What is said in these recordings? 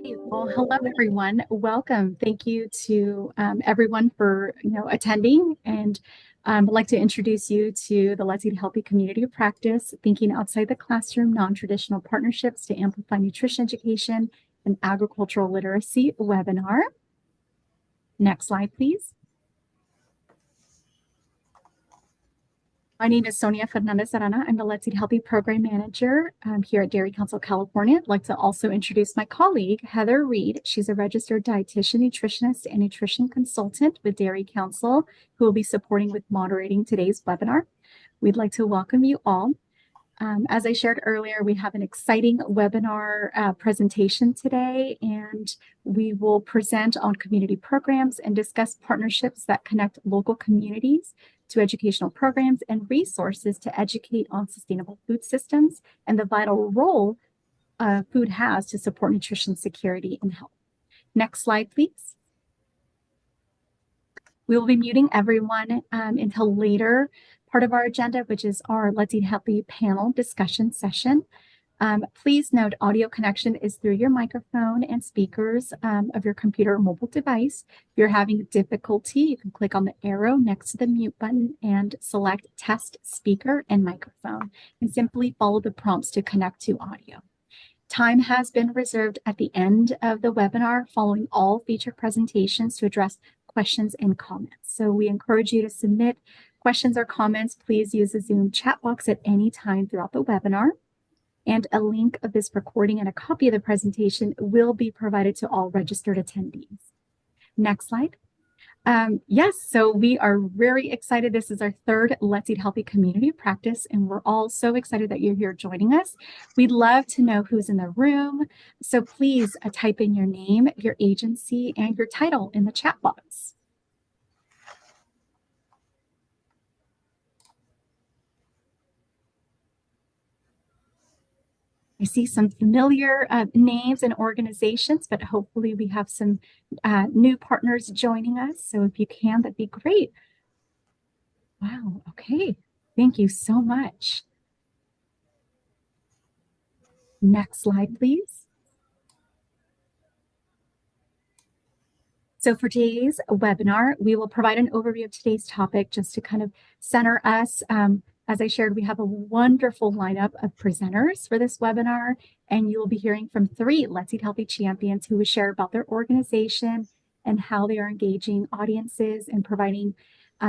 Hey, well, hello everyone. Welcome. Thank you to everyone for attending, and I'd like to introduce you to the Let's Eat Healthy community of practice, thinking outside the classroom, non-traditional partnerships to amplify nutrition education and agricultural literacy webinar. Next slide, please. My name is Sonia Fernandez Arana. I'm the Let's Eat Healthy Program Manager here at Dairy Council California. I'd like to also introduce my colleague, Heather Reed. She's a registered dietitian, nutritionist, and nutrition consultant with Dairy Council, who will be supporting with moderating today's webinar. We'd like to welcome you all. As I shared earlier, we have an exciting webinar presentation today, and we will present on community programs and discuss partnerships that connect local communities to educational programs and resources to educate on sustainable food systems and the vital role food has to support nutrition security and health. Next slide, please. We will be muting everyone until later part of our agenda, which is our Let's Eat Healthy panel discussion session. Please note audio connection is through your microphone and speakers of your computer or mobile device. If you're having difficulty, you can click on the arrow next to the mute button and select test speaker and microphone, and simply follow the prompts to connect to audio. Time has been reserved at the end of the webinar following all feature presentations to address questions and comments. So we encourage you to submit questions or comments. Please use the Zoom chat box at any time throughout the webinar. And a link of this recording and a copy of the presentation will be provided to all registered attendees. Next slide. Yes, so we are very excited. This is our third Let's Eat Healthy community of practice, and we're all so excited that you're here joining us. We'd love to know who's in the room. So please type in your name, your agency, and your title in the chat box. I see some familiar names and organizations, but hopefully we have some new partners joining us. So if you can, that'd be great. Wow, okay. Thank you so much. Next slide, please. So for today's webinar, we will provide an overview of today's topic just to kind of center us. As I shared, we have a wonderful lineup of presenters for this webinar, and you will be hearing from 3 Let's Eat Healthy champions who will share about their organization and how they are engaging audiences and providing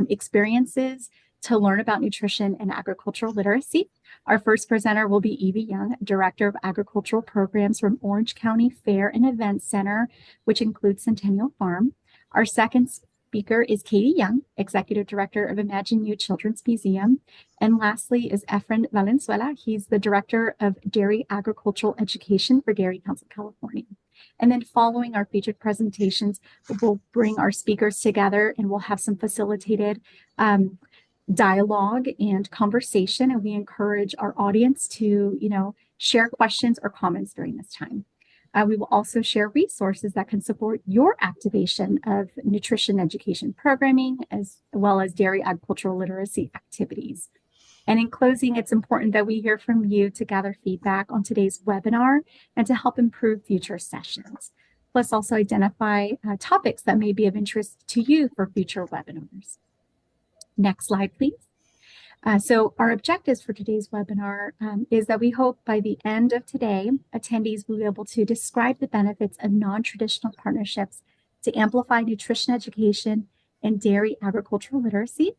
experiences to learn about nutrition and agricultural literacy. Our first presenter will be Evie Young, Director of Agricultural Programs from Orange County Fair and Events Center, which includes Centennial Farm. Our second speaker is Katy Young, Executive Director of ImagineU Children's Museum. And lastly is Efrain Valenzuela. He's the Director of Dairy Agricultural Education for Dairy Council California. And then following our featured presentations, we'll bring our speakers together and we'll have some facilitated dialogue and conversation, and we encourage our audience to, share questions or comments during this time. We will also share resources that can support your activation of nutrition education programming, as well as dairy agricultural literacy activities. And in closing, it's important that we hear from you to gather feedback on today's webinar and to help improve future sessions. Plus also identify topics that may be of interest to you for future webinars. Next slide, please. So our objectives for today's webinar is that we hope by the end of today, attendees will be able to describe the benefits of non-traditional partnerships to amplify nutrition education and dairy agricultural literacy,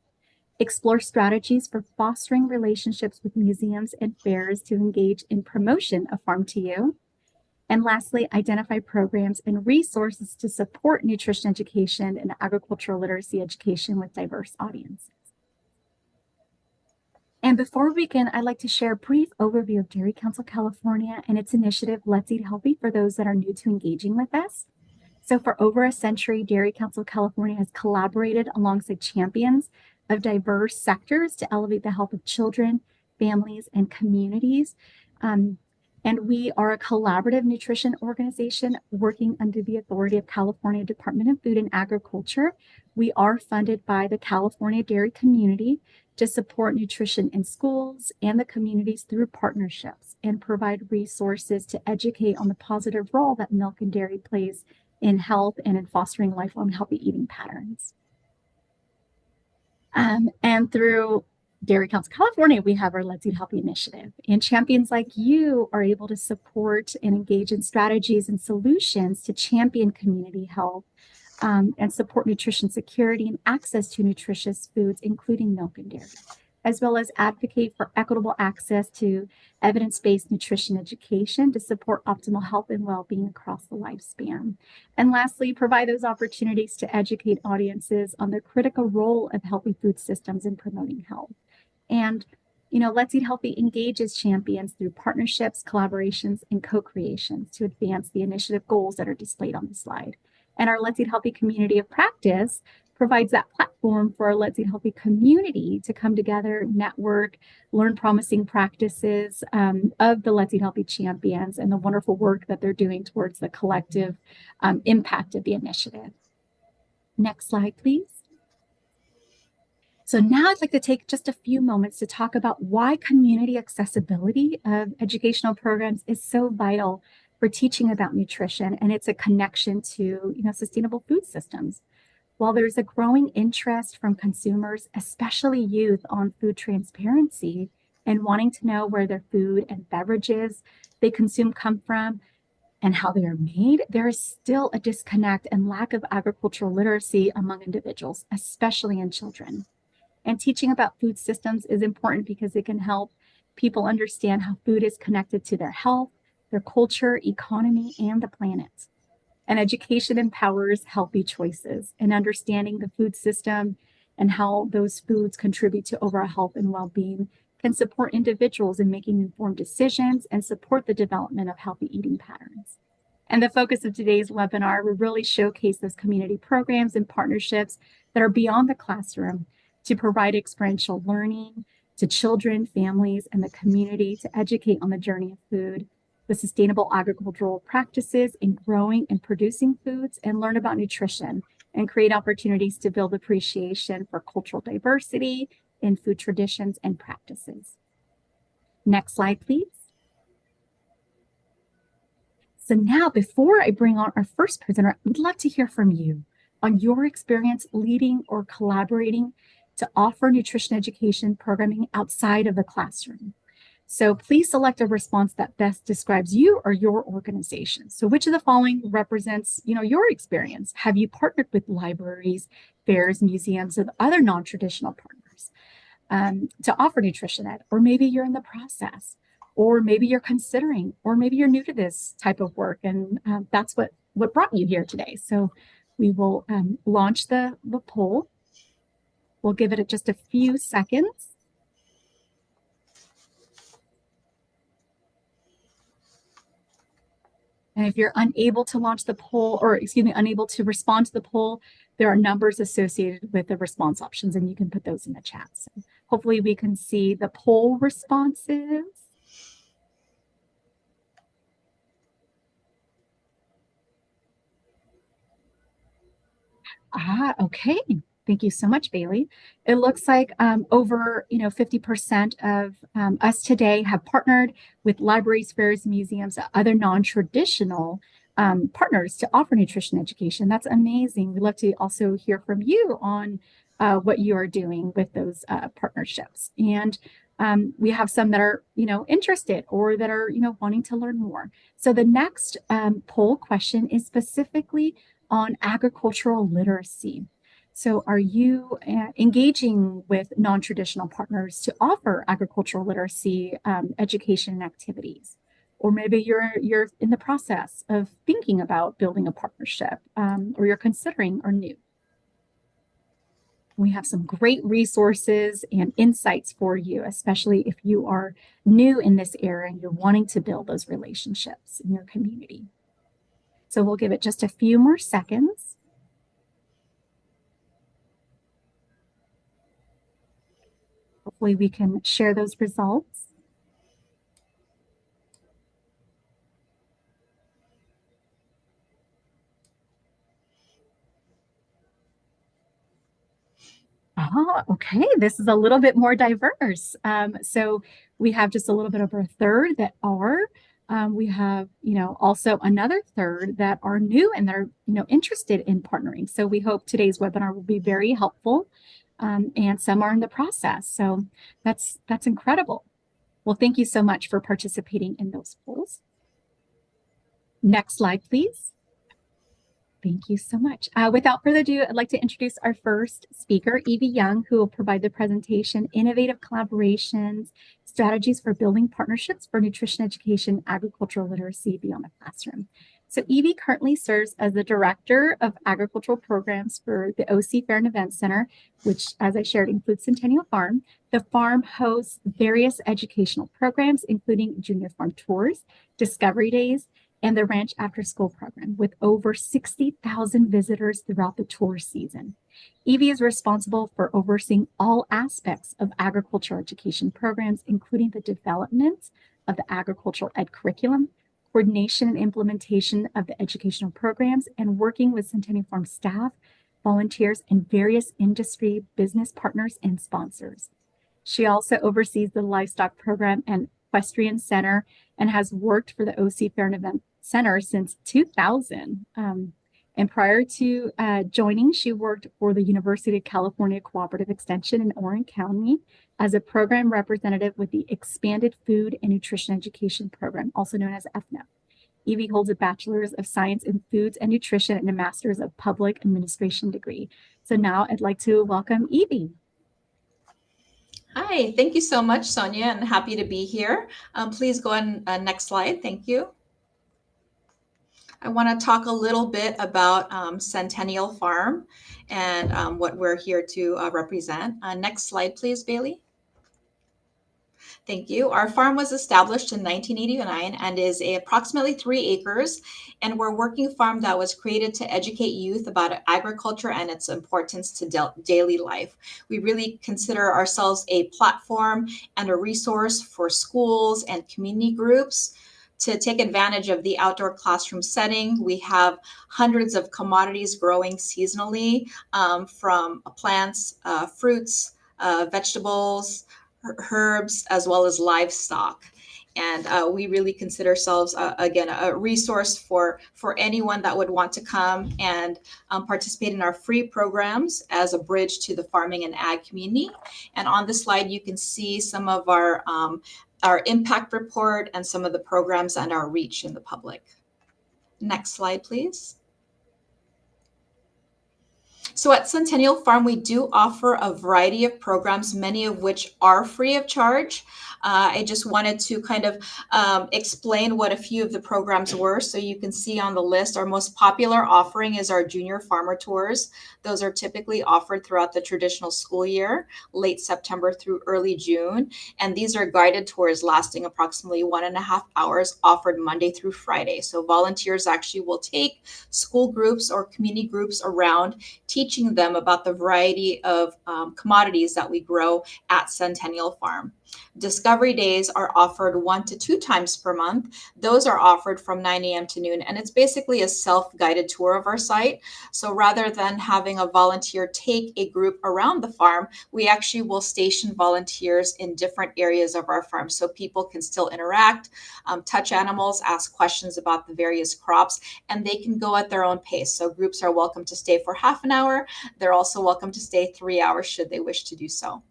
explore strategies for fostering relationships with museums and fairs to engage in promotion of Farm to You, and lastly, identify programs and resources to support nutrition education and agricultural literacy education with diverse audiences. And before we begin, I'd like to share a brief overview of Dairy Council California and its initiative, Let's Eat Healthy, for those that are new to engaging with us. So for over a century, Dairy Council California has collaborated alongside champions of diverse sectors to elevate the health of children, families, and communities. And we are a collaborative nutrition organization working under the authority of California Department of Food and Agriculture. We are funded by the California dairy community to support nutrition in schools and the communities through partnerships and provide resources to educate on the positive role that milk and dairy plays in health and in fostering lifelong healthy eating patterns. And through Dairy Council California, we have our Let's Eat Healthy initiative. And champions like you are able to support and engage in strategies and solutions to champion community health and support nutrition security and access to nutritious foods, including milk and dairy, as well as advocate for equitable access to evidence-based nutrition education to support optimal health and well-being across the lifespan. And lastly, provide those opportunities to educate audiences on the critical role of healthy food systems in promoting health. And Let's Eat Healthy engages champions through partnerships, collaborations, and co-creations to advance the initiative goals that are displayed on the slide. And our Let's Eat Healthy community of practice provides that platform for our Let's Eat Healthy community to come together, network, learn promising practices of the Let's Eat Healthy champions and the wonderful work that they're doing towards the collective impact of the initiative. Next slide, please. So now I'd like to take just a few moments to talk about why community accessibility of educational programs is so vital for teaching about nutrition, and it's a connection to sustainable food systems. While there's a growing interest from consumers, especially youth, on food transparency and wanting to know where their food and beverages they consume come from and how they are made, there is still a disconnect and lack of agricultural literacy among individuals, especially in children. And teaching about food systems is important because it can help people understand how food is connected to their health, their culture, economy, and the planet. And education empowers healthy choices, and understanding the food system and how those foods contribute to overall health and well-being can support individuals in making informed decisions and support the development of healthy eating patterns. And the focus of today's webinar will really showcase those community programs and partnerships that are beyond the classroom to provide experiential learning to children, families, and the community to educate on the journey of food, the sustainable agricultural practices in growing and producing foods, and learn about nutrition and create opportunities to build appreciation for cultural diversity in food traditions and practices. Next slide, please. So now, before I bring on our first presenter, I'd love to hear from you on your experience leading or collaborating to offer nutrition education programming outside of the classroom. So please select a response that best describes you or your organization. So which of the following represents, your experience? Have you partnered with libraries, fairs, museums, and other non-traditional partners to offer nutrition ed? Or maybe you're in the process, or maybe you're considering, or maybe you're new to this type of work, and that's what brought you here today. So we will launch the poll. We'll give it just a few seconds. And if you're unable to launch the poll, or unable to respond to the poll, there are numbers associated with the response options, and you can put those in the chat. So hopefully we can see the poll responses. Okay. Thank you so much, Bailey. It looks like over 50% of us today have partnered with libraries, fairs, museums, other non-traditional partners to offer nutrition education. That's amazing. We'd love to also hear from you on what you are doing with those partnerships. And we have some that are interested or that are wanting to learn more. So the next poll question is specifically on agricultural literacy. So are you engaging with non-traditional partners to offer agricultural literacy education and activities? Or maybe you're in the process of thinking about building a partnership, or you're considering or new. We have some great resources and insights for you, especially if you are new in this area and you're wanting to build those relationships in your community. So we'll give it just a few more seconds. Hopefully we can share those results. Oh, okay. This is a little bit more diverse. So we have just a little bit over a third that are. We have, also another third that are new and they're, interested in partnering. So we hope today's webinar will be very helpful. And some are in the process. So that's incredible. Well, thank you so much for participating in those polls. Next slide, please. Thank you so much. Without further ado, I'd like to introduce our first speaker, Evie Young, who will provide the presentation, Innovative Collaborations, Strategies for Building Partnerships for Nutrition Education, Agricultural Literacy Beyond the Classroom. So Evie currently serves as the Director of Agricultural Programs for the OC Fair and Event Center, which, as I shared, includes Centennial Farm. The farm hosts various educational programs, including junior farm tours, discovery days, and the Ranch After School program with over 60,000 visitors throughout the tour season. Evie is responsible for overseeing all aspects of agriculture education programs, including the development of the agricultural ed curriculum, coordination and implementation of the educational programs, and working with Centennial Farm staff, volunteers, and various industry business partners and sponsors. She also oversees the livestock program and equestrian center and has worked for the OC Fair and Event Center since 2000. And prior to joining, she worked for the University of California Cooperative Extension in Orange County as a program representative with the Expanded Food and Nutrition Education Program, also known as FNEP. Evie holds a Bachelor's of Science in Foods and Nutrition and a Master's of Public Administration degree. So now I'd like to welcome Evie. Hi, thank you so much, Sonia, and happy to be here. Please go on next slide. Thank you. I want to talk a little bit about Centennial Farm and what we're here to represent. Next slide, please, Bailey. Thank you. Our farm was established in 1989 and is approximately 3 acres. And we're a working farm that was created to educate youth about agriculture and its importance to daily life. We really consider ourselves a platform and a resource for schools and community groups to take advantage of the outdoor classroom setting. We have hundreds of commodities growing seasonally, from plants, fruits, vegetables, herbs, as well as livestock. And we really consider ourselves, again, a resource for anyone that would want to come and participate in our free programs as a bridge to the farming and ag community. And on this slide, you can see some of our impact report and some of the programs and our reach in the public. Next slide, please. So at Centennial Farm, we do offer a variety of programs, many of which are free of charge. I just wanted to kind of explain what a few of the programs were. So you can see on the list, our most popular offering is our junior farmer tours. Those are typically offered throughout the traditional school year, late September through early June. And these are guided tours lasting approximately 1.5 hours, offered Monday through Friday. So volunteers actually will take school groups or community groups around, teaching them about the variety of commodities that we grow at Centennial Farm. Discovery days are offered 1 to 2 times per month. Those are offered from 9 a.m. to noon, and it's basically a self-guided tour of our site. So rather than having a volunteer take a group around the farm, we actually will station volunteers in different areas of our farm so people can still interact, touch animals, ask questions about the various crops, and they can go at their own pace. So groups are welcome to stay for half an hour. They're also welcome to stay 3 hours should they wish to do so.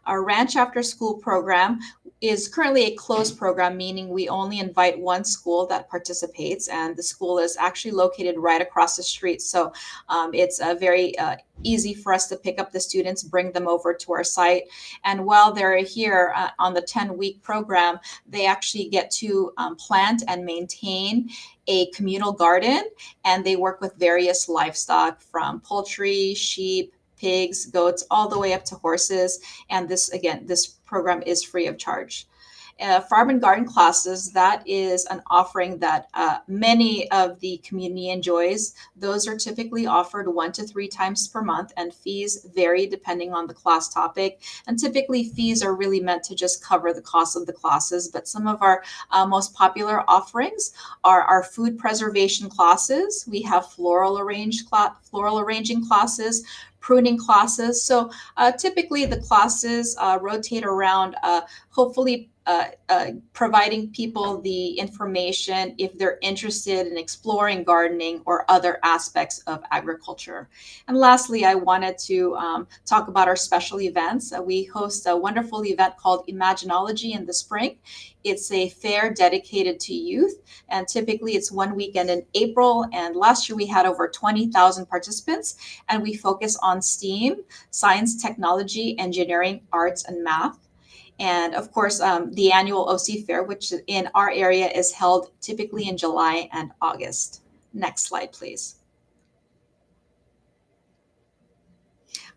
Our Ranch After School program is currently a closed program, meaning we only invite one school that participates, and the school is actually located right across the street. So it's very easy for us to pick up the students, bring them over to our site. And while they're here on the 10-week program, they actually get to plant and maintain a communal garden, and they work with various livestock from poultry, sheep, pigs, goats, all the way up to horses. And this program is free of charge. Farm and garden classes, that is an offering that many of the community enjoys. Those are typically offered 1 to 3 times per month, and fees vary depending on the class topic. And typically fees are really meant to just cover the cost of the classes. But some of our most popular offerings are our food preservation classes. We have floral arranging classes, pruning classes. So typically the classes rotate around hopefully providing people the information if they're interested in exploring gardening or other aspects of agriculture. And lastly, I wanted to talk about our special events. We host a wonderful event called ImagineU in the spring. It's a fair dedicated to youth, and typically it's one weekend in April. And last year we had over 20,000 participants, and we focus on STEAM, science, technology, engineering, arts, and math. And of course, the annual OC Fair, which in our area is held typically in July and August. Next slide, please.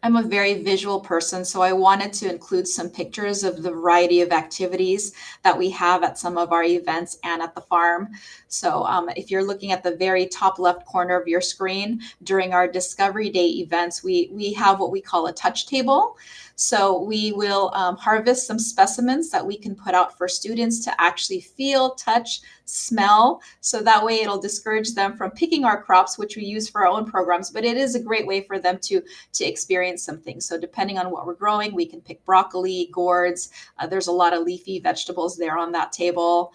I'm a very visual person, so I wanted to include some pictures of the variety of activities that we have at some of our events and at the farm. So if you're looking at the very top left corner of your screen, during our Discovery Day events, we have what we call a touch table. So we will harvest some specimens that we can put out for students to actually feel, touch, smell. So that way it'll discourage them from picking our crops, which we use for our own programs, but it is a great way for them to experience some things. So depending on what we're growing, we can pick broccoli, gourds. There's a lot of leafy vegetables there on that table.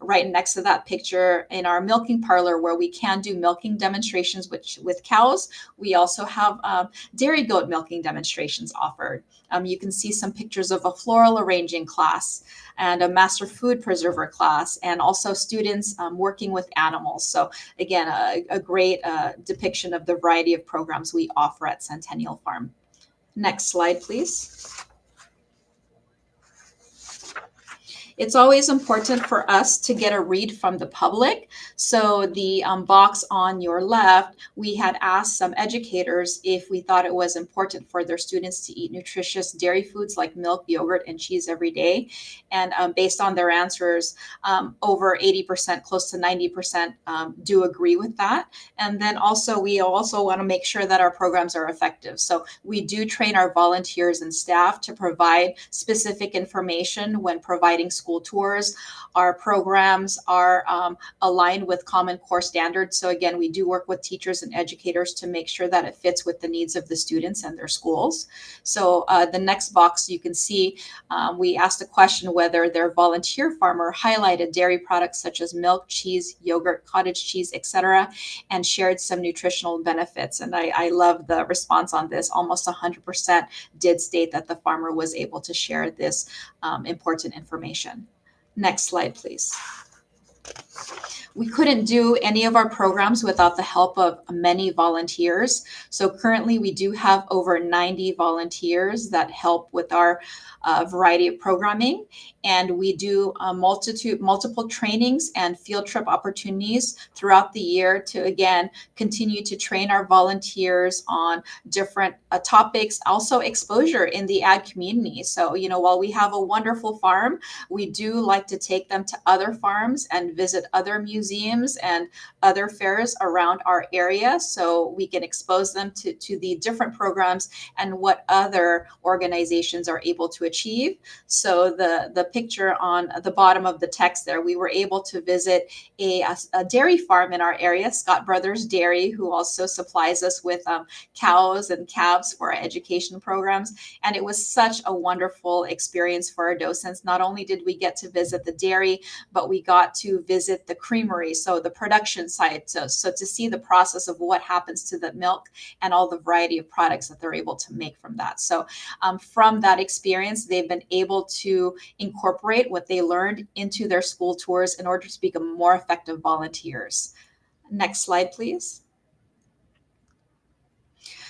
Right next to that picture in our milking parlor where we can do milking demonstrations with cows, we also have dairy goat milking demonstrations offered. You can see some pictures of a floral arranging class and a master food preserver class, and also students working with animals. So again, a great depiction of the variety of programs we offer at Centennial Farm. Next slide, please. It's always important for us to get a read from the public. So the box on your left, we had asked some educators if we thought it was important for their students to eat nutritious dairy foods like milk, yogurt, and cheese every day. And based on their answers, over 80%, close to 90% do agree with that. And then also, we also want to make sure that our programs are effective. So we do train our volunteers and staff to provide specific information when providing school tours. Our programs are aligned with Common Core standards. So again, we do work with teachers and educators to make sure that it fits with the needs of the students and their schools. So the next box you can see, we asked a question whether their volunteer farmer highlighted dairy products such as milk, cheese, yogurt, cottage cheese, etc., and shared some nutritional benefits. And I love the response on this. Almost 100% did state that the farmer was able to share this important information. Next slide, please. We couldn't do any of our programs without the help of many volunteers. So currently we do have over 90 volunteers that help with our variety of programming. And we do multiple trainings and field trip opportunities throughout the year to, again, continue to train our volunteers on different topics, also exposure in the ag community. So, while we have a wonderful farm, we do like to take them to other farms and visit other museums and other fairs around our area so we can expose them to the different programs and what other organizations are able to achieve. So the picture on the bottom of the text there, we were able to visit a dairy farm in our area, Scott Brothers Dairy, who also supplies us with cows and calves for our education programs. And it was such a wonderful experience for our docents. Not only did we get to visit the dairy, but we got to visit the creamery, so the production site, so to see the process of what happens to the milk and all the variety of products that they're able to make from that. So from that experience, they've been able to incorporate what they learned into their school tours in order to become more effective volunteers. Next slide, please.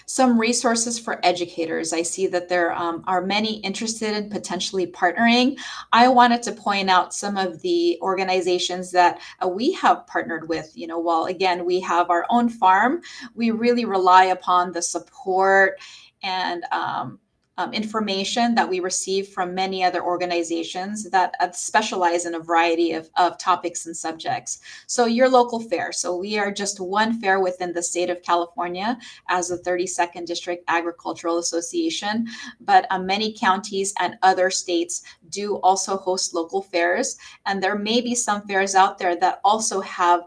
Some resources for educators. I see that there are many interested in potentially partnering. I wanted to point out some of the organizations that we have partnered with. While again, we have our own farm, we really rely upon the support and information that we receive from many other organizations that specialize in a variety of topics and subjects. So your local fair. So we are just one fair within the state of California as the 32nd District Agricultural Association, but many counties and other states do also host local fairs. And there may be some fairs out there that also have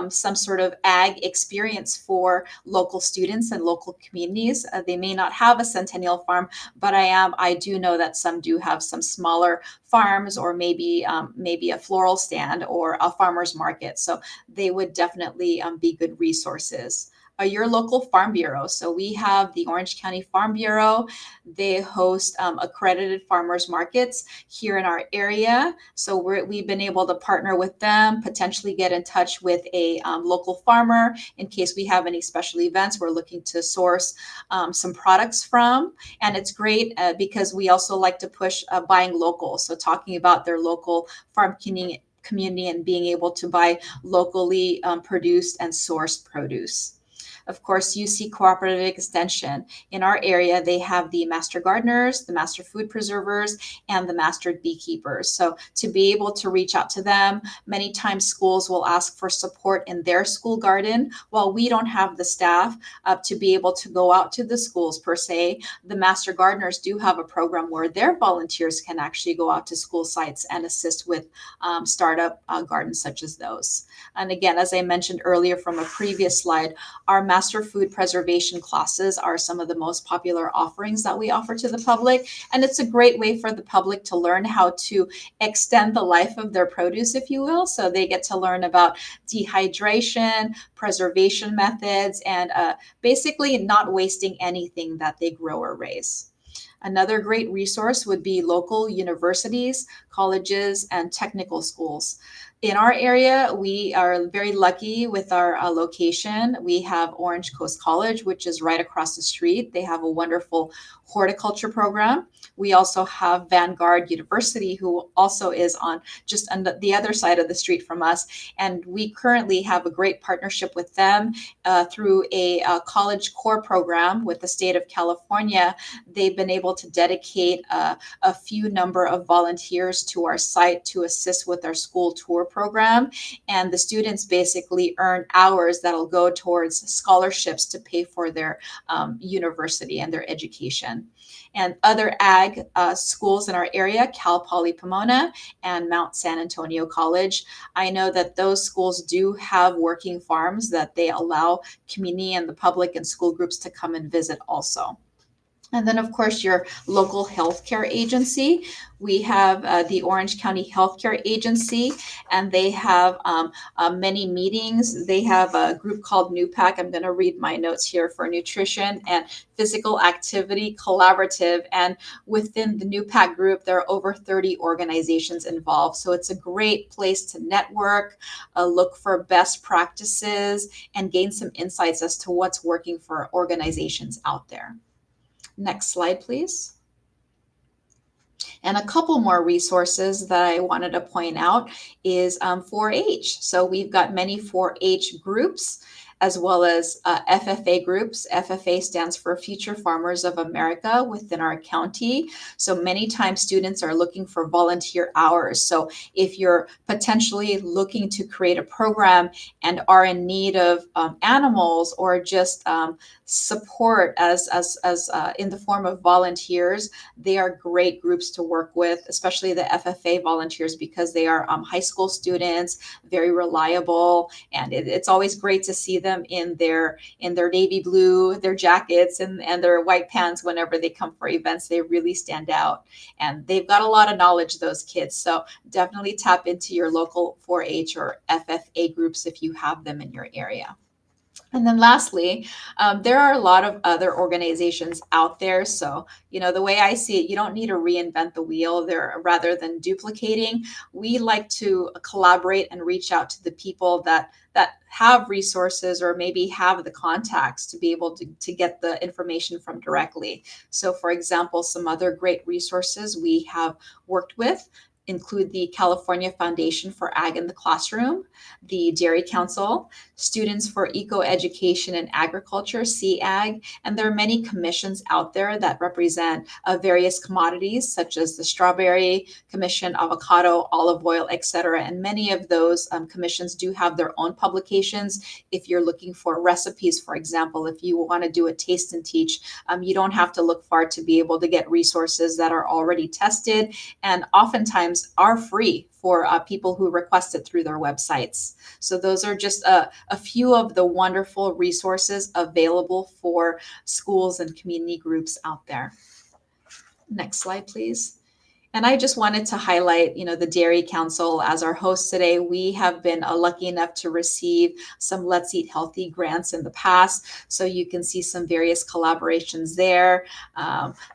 some sort of ag experience for local students and local communities. They may not have a Centennial farm, but I do know that some do have some smaller farms, or maybe a floral stand or a farmer's market. So they would definitely be good resources. Your local farm bureau. So we have the Orange County Farm Bureau. They host accredited farmers markets here in our area. So we've been able to partner with them, potentially get in touch with a local farmer in case we have any special events we're looking to source some products from. And it's great because we also like to push buying local. So talking about their local farm community and being able to buy locally produced and sourced produce. Of course, UC Cooperative Extension. In our area, they have the master gardeners, the master food preservers, and the master beekeepers. So to be able to reach out to them, many times schools will ask for support in their school garden. While we don't have the staff to be able to go out to the schools per se, the master gardeners do have a program where their volunteers can actually go out to school sites and assist with startup gardens such as those. And again, as I mentioned earlier from a previous slide, our master food preservation classes are some of the most popular offerings that we offer to the public. And it's a great way for the public to learn how to extend the life of their produce, if you will. So they get to learn about dehydration, preservation methods, and basically not wasting anything that they grow or raise. Another great resource would be local universities, colleges, and technical schools. In our area, we are very lucky with our location. We have Orange Coast College, which is right across the street. They have a wonderful horticulture program. We also have Vanguard University, who also is on just on the other side of the street from us. And we currently have a great partnership with them through a college core program with the state of California. They've been able to dedicate a few number of volunteers to our site to assist with our school tour program. And the students basically earn hours that'll go towards scholarships to pay for their university and their education. And other ag schools in our area, Cal Poly Pomona and Mount San Antonio College. I know that those schools do have working farms that they allow community and the public and school groups to come and visit also. And then, of course, your local healthcare agency. We have the Orange County Healthcare Agency, and they have many meetings. They have a group called NUPAC. I'm going to read my notes here for nutrition and physical activity collaborative. And within the NUPAC group, there are over 30 organizations involved. So it's a great place to network, look for best practices, and gain some insights as to what's working for organizations out there. Next slide, please. And a couple more resources that I wanted to point out is 4-H. So we've got many 4-H groups as well as FFA groups. FFA stands for Future Farmers of America within our county. So many times students are looking for volunteer hours. So if you're potentially looking to create a program and are in need of animals or just support as in the form of volunteers, they are great groups to work with, especially the FFA volunteers, because they are high school students, very reliable, and it's always great to see them in their navy blue, their jackets, and their white pants whenever they come for events. They really stand out, and they've got a lot of knowledge, those kids. So definitely tap into your local 4-H or FFA groups if you have them in your area. And then lastly, there are a lot of other organizations out there. So, the way I see it, you don't need to reinvent the wheel there. Rather than duplicating, we like to collaborate and reach out to the people that have resources or maybe have the contacts to be able to get the information from directly. So for example, some other great resources we have worked with include the California Foundation for Ag in the Classroom, the Dairy Council, Students for Eco Education and Agriculture, CAG, and there are many commissions out there that represent various commodities such as the Strawberry Commission, avocado, olive oil, etc. And many of those commissions do have their own publications. If you're looking for recipes, for example, if you want to do a taste and teach, you don't have to look far to be able to get resources that are already tested and oftentimes are free for people who request it through their websites. So those are just a few of the wonderful resources available for schools and community groups out there. Next slide, please. And I just wanted to highlight, the Dairy Council as our host today. We have been lucky enough to receive some Let's Eat Healthy grants in the past. So you can see some various collaborations there.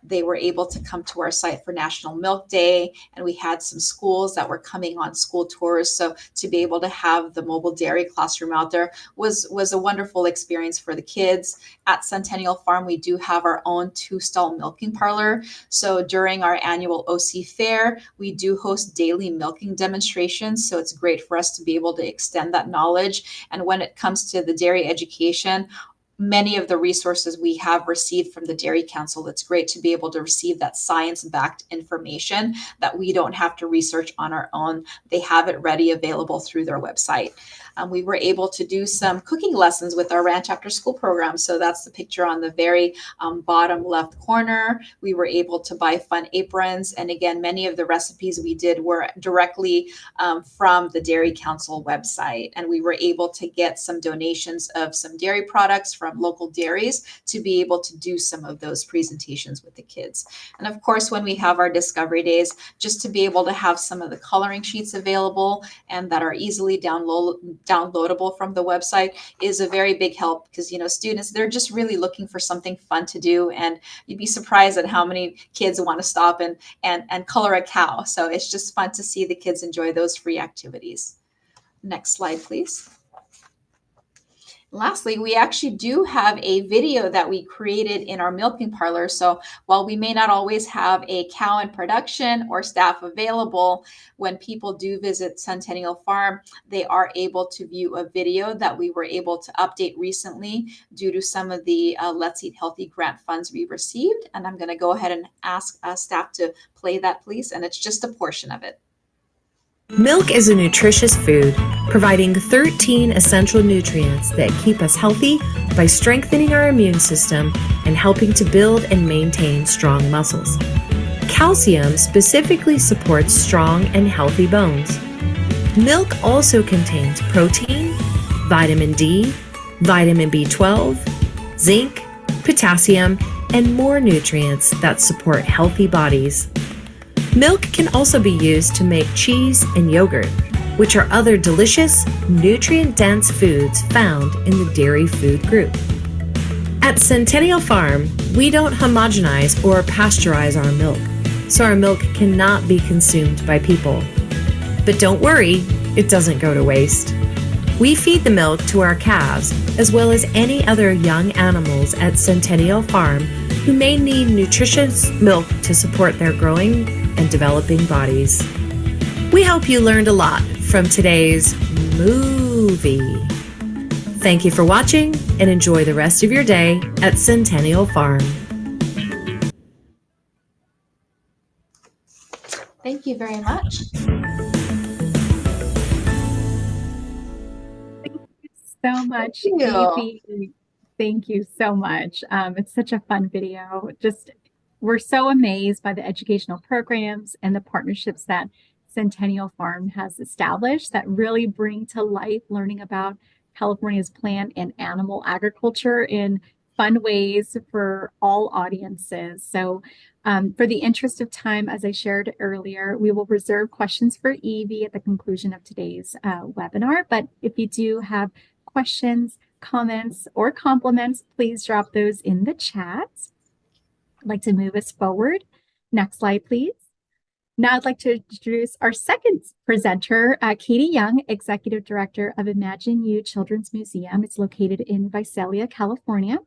They were able to come to our site for National Milk Day, and we had some schools that were coming on school tours. So to be able to have the mobile dairy classroom out there was a wonderful experience for the kids. At Centennial Farm, we do have our own 2-stall milking parlor. So during our annual OC Fair, we do host daily milking demonstrations. So it's great for us to be able to extend that knowledge. And when it comes to the dairy education, many of the resources we have received from the Dairy Council, it's great to be able to receive that science-backed information that we don't have to research on our own. They have it ready available through their website. We were able to do some cooking lessons with our Ranch After School program. So that's the picture on the very bottom left corner. We were able to buy fun aprons. And again, many of the recipes we did were directly from the Dairy Council website. And we were able to get some donations of some dairy products from local dairies to be able to do some of those presentations with the kids. And of course, when we have our discovery days, just to be able to have some of the coloring sheets available and that are easily downloadable from the website is a very big help because, students, they're just really looking for something fun to do. And you'd be surprised at how many kids want to stop and color a cow. So it's just fun to see the kids enjoy those free activities. Next slide, please. Lastly, we actually do have a video that we created in our milking parlor. So while we may not always have a cow in production or staff available, when people do visit Centennial Farm, they are able to view a video that we were able to update recently due to some of the Let's Eat Healthy grant funds we received. And I'm going to go ahead and ask staff to play that, please. And it's just a portion of it. Milk is a nutritious food, providing 13 essential nutrients that keep us healthy by strengthening our immune system and helping to build and maintain strong muscles. Calcium specifically supports strong and healthy bones. Milk also contains protein, vitamin D, vitamin B12, zinc, potassium, and more nutrients that support healthy bodies. Milk can also be used to make cheese and yogurt, which are other delicious, nutrient-dense foods found in the dairy food group. At Centennial Farm, we don't homogenize or pasteurize our milk, so our milk cannot be consumed by people. But don't worry, it doesn't go to waste. We feed the milk to our calves, as well as any other young animals at Centennial Farm who may need nutritious milk to support their growing and developing bodies. We hope you learned a lot from today's movie. Thank you for watching and enjoy the rest of your day at Centennial Farm. Thank you very much. Thank you so much, Thank you. Evie. Thank you so much. It's such a fun video. We're so amazed by the educational programs and the partnerships that Centennial Farm has established that really bring to life learning about California's plant and animal agriculture in fun ways for all audiences. So for the interest of time, as I shared earlier, we will reserve questions for Evie at the conclusion of today's webinar. But if you do have questions, comments, or compliments, please drop those in the chat. I'd like to move us forward. Next slide, please. Now I'd like to introduce our second presenter, Katy Young, Executive Director of ImagineU Children's Museum. It's located in Visalia, California.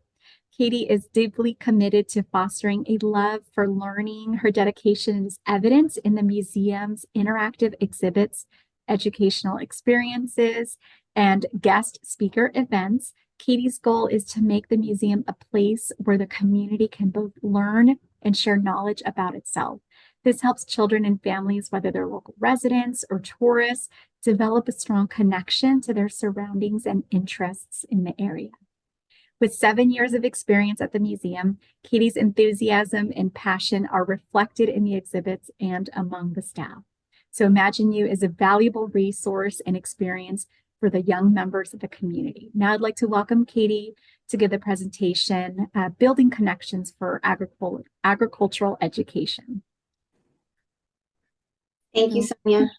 Katy is deeply committed to fostering a love for learning. Her dedication is evident in the museum's interactive exhibits, educational experiences, and guest speaker events. Katy's goal is to make the museum a place where the community can both learn and share knowledge about itself. This helps children and families, whether they're local residents or tourists, develop a strong connection to their surroundings and interests in the area. With 7 years of experience at the museum, Katy's enthusiasm and passion are reflected in the exhibits and among the staff. So ImagineU is a valuable resource and experience for the young members of the community. Now I'd like to welcome Katy to give the presentation, Building Connections for Agricultural Education. Thank you, Sonia.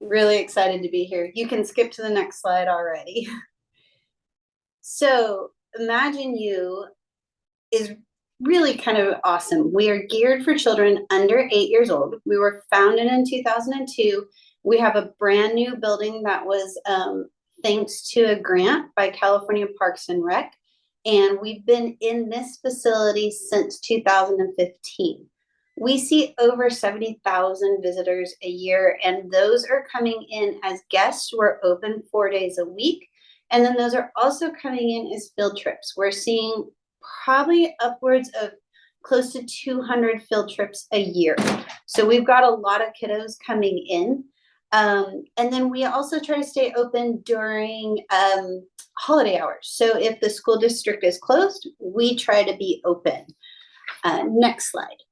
Really excited to be here. You can skip to the next slide already. So ImagineU is really kind of awesome. We are geared for children under 8 years old. We were founded in 2002. We have a brand new building that was thanks to a grant by California Parks and Rec. And we've been in this facility since 2015. We see over 70,000 visitors a year, and those are coming in as guests. We're open 4 days a week. And then those are also coming in as field trips. We're seeing probably upwards of close to 200 field trips a year. So we've got a lot of kiddos coming in. And then we also try to stay open during holiday hours. So if the school district is closed, we try to be open. Next slide.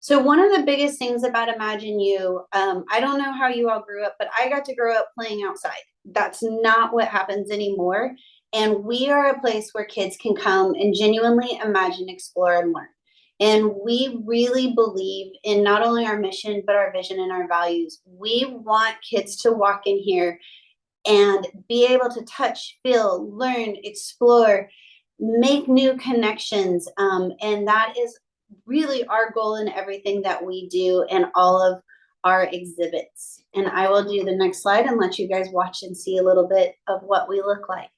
So one of the biggest things about ImagineU, I don't know how you all grew up, but I got to grow up playing outside. That's not what happens anymore. And we are a place where kids can come and genuinely imagine, explore, and learn. And we really believe in not only our mission, but our vision and our values. We want kids to walk in here and be able to touch, feel, learn, explore, make new connections. And that is really our goal in everything that we do and all of our exhibits. And I will do the next slide and let you guys watch and see a little bit of what we look like.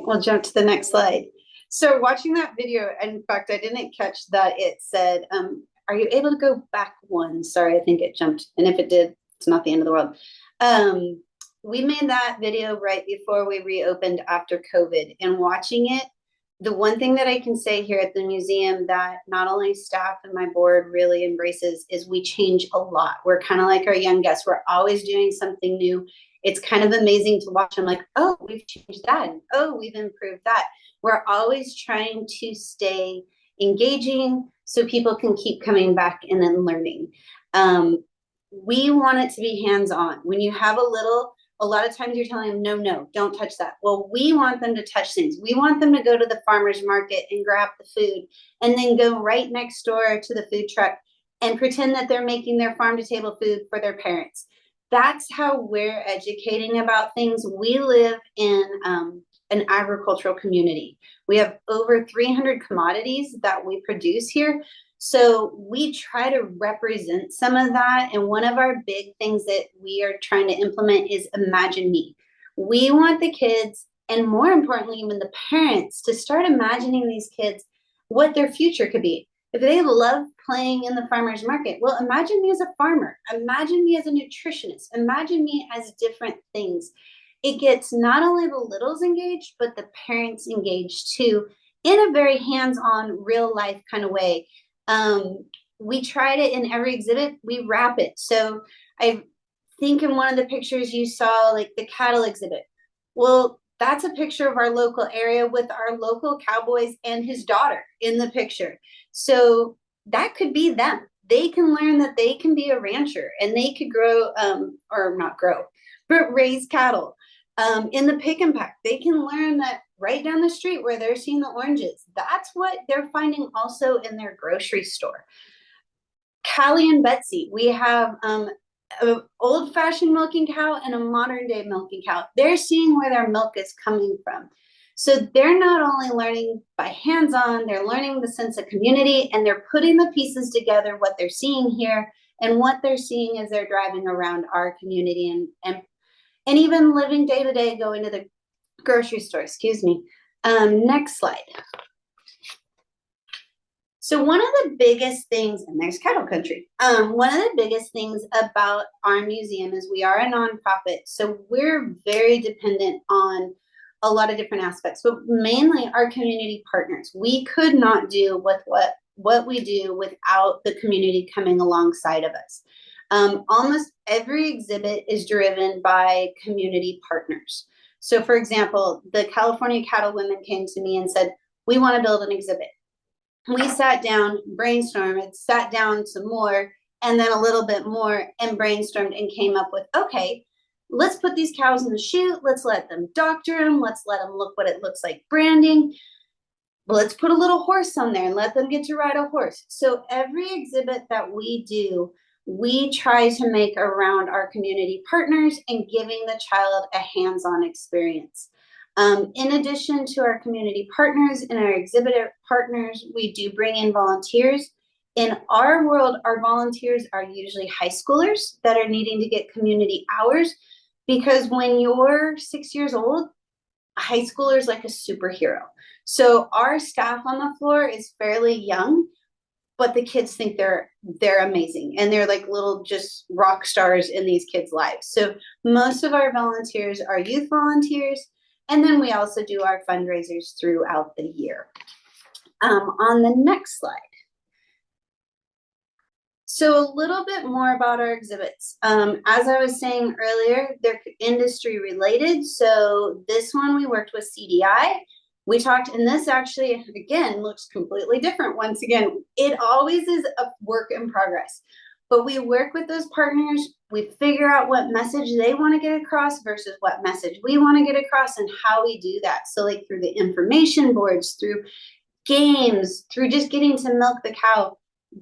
We'll jump to the next slide. So watching that video, in fact, I didn't catch that it said, are you able to go back one? Sorry, I think it jumped. And if it did, it's not the end of the world. We made that video right before we reopened after COVID, and watching it, the one thing that I can say here at the museum that not only staff and my board really embraces is we change a lot. We're kind of like our young guests. We're always doing something new. It's kind of amazing to watch. I'm like, oh, we've changed that. And, oh, we've improved that. We're always trying to stay engaging so people can keep coming back and then learning. We want it to be hands-on. When you have a lot of times you're telling them, no, don't touch that. Well, we want them to touch things. We want them to go to the farmer's market and grab the food and then go right next door to the food truck and pretend that they're making their farm to table food for their parents. That's how we're educating about things. We live in an agricultural community. We have over 300 commodities that we produce here. So we try to represent some of that. And one of our big things that we are trying to implement is ImagineMe. We want the kids, and more importantly, even the parents, to start imagining these kids what their future could be. If they love playing in the farmer's market, well, imagine me as a farmer. Imagine me as a nutritionist. Imagine me as different things. It gets not only the littles engaged, but the parents engaged too, in a very hands-on, real life kind of way. We tried it in every exhibit. We wrap it. So I think in one of the pictures you saw, like the cattle exhibit. Well, that's a picture of our local area with our local cowboys and his daughter in the picture. So that could be them. They can learn that they can be a rancher and they could grow, or not grow, but raise cattle. In the pick and pack, they can learn that right down the street where they're seeing the oranges, that's what they're finding also in their grocery store. Callie and Betsy, we have an old-fashioned milking cow and a modern-day milking cow. They're seeing where their milk is coming from. So they're not only learning by hands-on, they're learning the sense of community, and they're putting the pieces together, what they're seeing here and what they're seeing as they're driving around our community and even living day to day, going to the grocery store, excuse me. Next slide. So one of the biggest things, and there's cattle country, one of the biggest things about our museum is we are a nonprofit. So we're very dependent on a lot of different aspects, but mainly our community partners. We could not do with what we do without the community coming alongside of us. Almost every exhibit is driven by community partners. So for example, the California cattle women came to me and said, we want to build an exhibit. We sat down, brainstormed, sat down some more, and then a little bit more, and brainstormed and came up with, okay, let's put these cows in the chute. Let's let them doctor them. Let's let them look what it looks like branding. Let's put a little horse on there and let them get to ride a horse. So every exhibit that we do, we try to make around our community partners and giving the child a hands-on experience. In addition to our community partners and our exhibitor partners, we do bring in volunteers. In our world, our volunteers are usually high schoolers that are needing to get community hours, because when you're 6 years old, a high schooler is like a superhero. So our staff on the floor is fairly young, but the kids think they're amazing, and they're like little just rock stars in these kids' lives. So most of our volunteers are youth volunteers, and then we also do our fundraisers throughout the year. On the next slide. So a little bit more about our exhibits. As I was saying earlier, they're industry related. So this one we worked with CDI. We talked, and this actually, again, looks completely different. Once again, it always is a work in progress. But we work with those partners. We figure out what message they want to get across versus what message we want to get across and how we do that. So like through the information boards, through games, through just getting to milk the cow.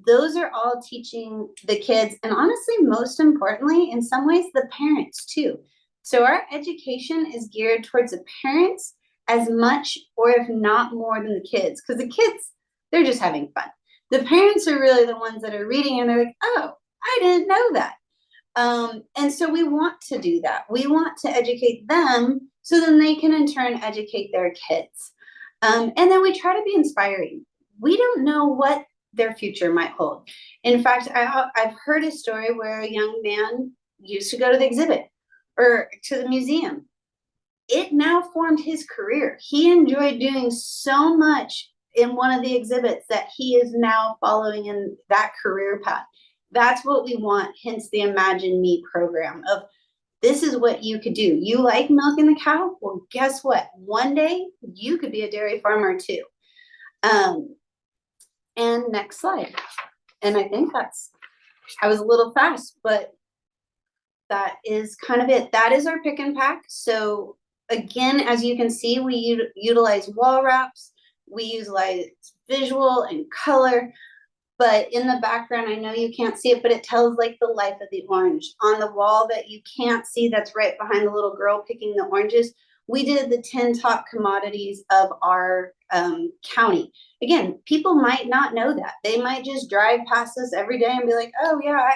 Those are all teaching the kids, and honestly, most importantly, in some ways, the parents too. So our education is geared towards the parents as much, or if not more, than the kids, because the kids, they're just having fun. The parents are really the ones that are reading and they're like, oh, I didn't know that. And so we want to do that. We want to educate them so then they can in turn educate their kids. And then we try to be inspiring. We don't know what their future might hold. In fact, I've heard a story where a young man used to go to the exhibit or to the museum. It now formed his career. He enjoyed doing so much in one of the exhibits that he is now following in that career path. That's what we want, hence the ImagineMe program of this is what you could do. You like milking the cow? Well, guess what? One day you could be a dairy farmer too. And next slide. And I think I was a little fast, but that is kind of it. That is our pick and pack. So again, as you can see, we utilize wall wraps. We utilize visual and color. But in the background, I know you can't see it, but it tells like the life of the orange. On the wall that you can't see, that's right behind the little girl picking the oranges, we did the 10 top commodities of our county. Again, people might not know that. They might just drive past us every day and be like, oh yeah,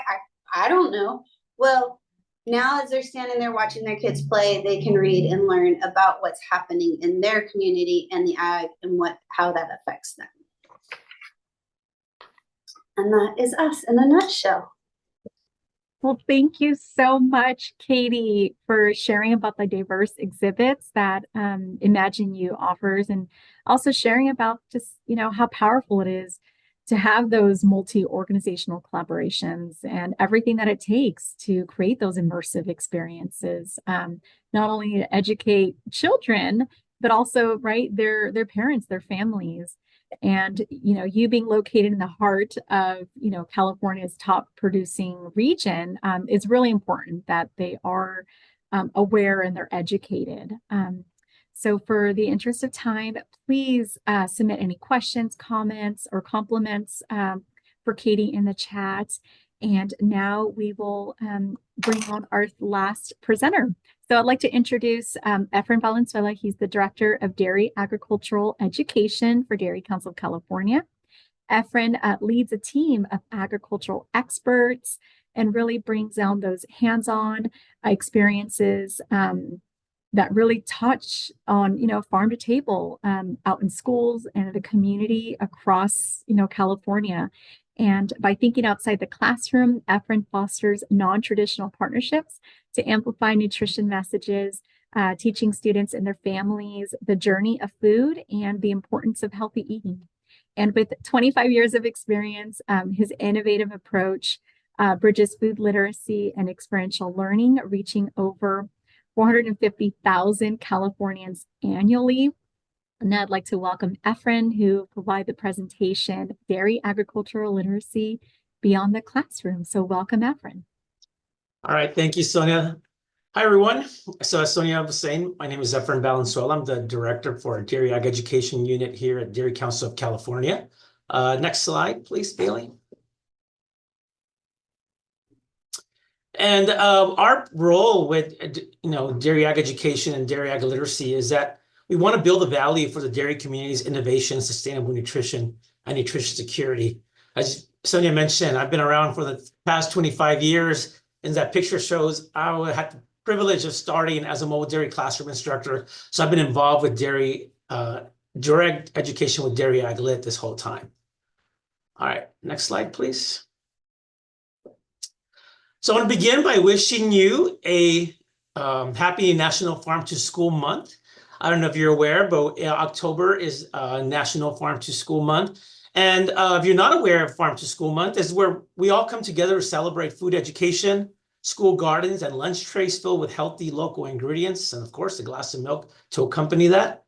I don't know. Well, now as they're standing there watching their kids play, they can read and learn about what's happening in their community and the ag and how that affects them. And that is us in a nutshell. Well, thank you so much, Katy, for sharing about the diverse exhibits that ImagineU offers, and also sharing about just, how powerful it is to have those multi-organizational collaborations and everything that it takes to create those immersive experiences, not only to educate children, but also, right, their parents, their families. And, you being located in the heart of, California's top producing region, is really important that they are aware and they're educated. So for the interest of time, please submit any questions, comments, or compliments for Katy in the chat. And now we will bring on our last presenter. So I'd like to introduce Efrain Valenzuela. He's the Director of Dairy Agricultural Education for Dairy Council of California. Efrain leads a team of agricultural experts and really brings down those hands-on experiences that really touch on, farm to table out in schools and the community across, California. And by thinking outside the classroom, Efrain fosters non-traditional partnerships to amplify nutrition messages, teaching students and their families the journey of food and the importance of healthy eating. And with 25 years of experience, his innovative approach bridges food literacy and experiential learning, reaching over 450,000 Californians annually. And now I'd like to welcome Efrain, who will provide the presentation, Dairy Agricultural Literacy Beyond the Classroom. So welcome, Efrain. All right, thank you, Sonia. Hi, everyone. So as Sonia was saying, my name is Efrain Valenzuela. I'm the Director for Dairy Ag Education Unit here at Dairy Council of California. Next slide, please, Bailey. And our role with dairy ag education and dairy ag literacy is that we want to build a value for the dairy community's innovation, sustainable nutrition, and nutrition security. As Sonia mentioned, I've been around for the past 25 years, and that picture shows I had the privilege of starting as a mobile dairy classroom instructor. So I've been involved with dairy direct education with Dairy Ag Lit this whole time. All right, next slide, please. So I want to begin by wishing you a happy National Farm to School Month. I don't know if you're aware, but October is National Farm to School Month. And if you're not aware of Farm to School Month, is where we all come together to celebrate food education, school gardens, and lunch trays filled with healthy local ingredients, and of course, a glass of milk to accompany that.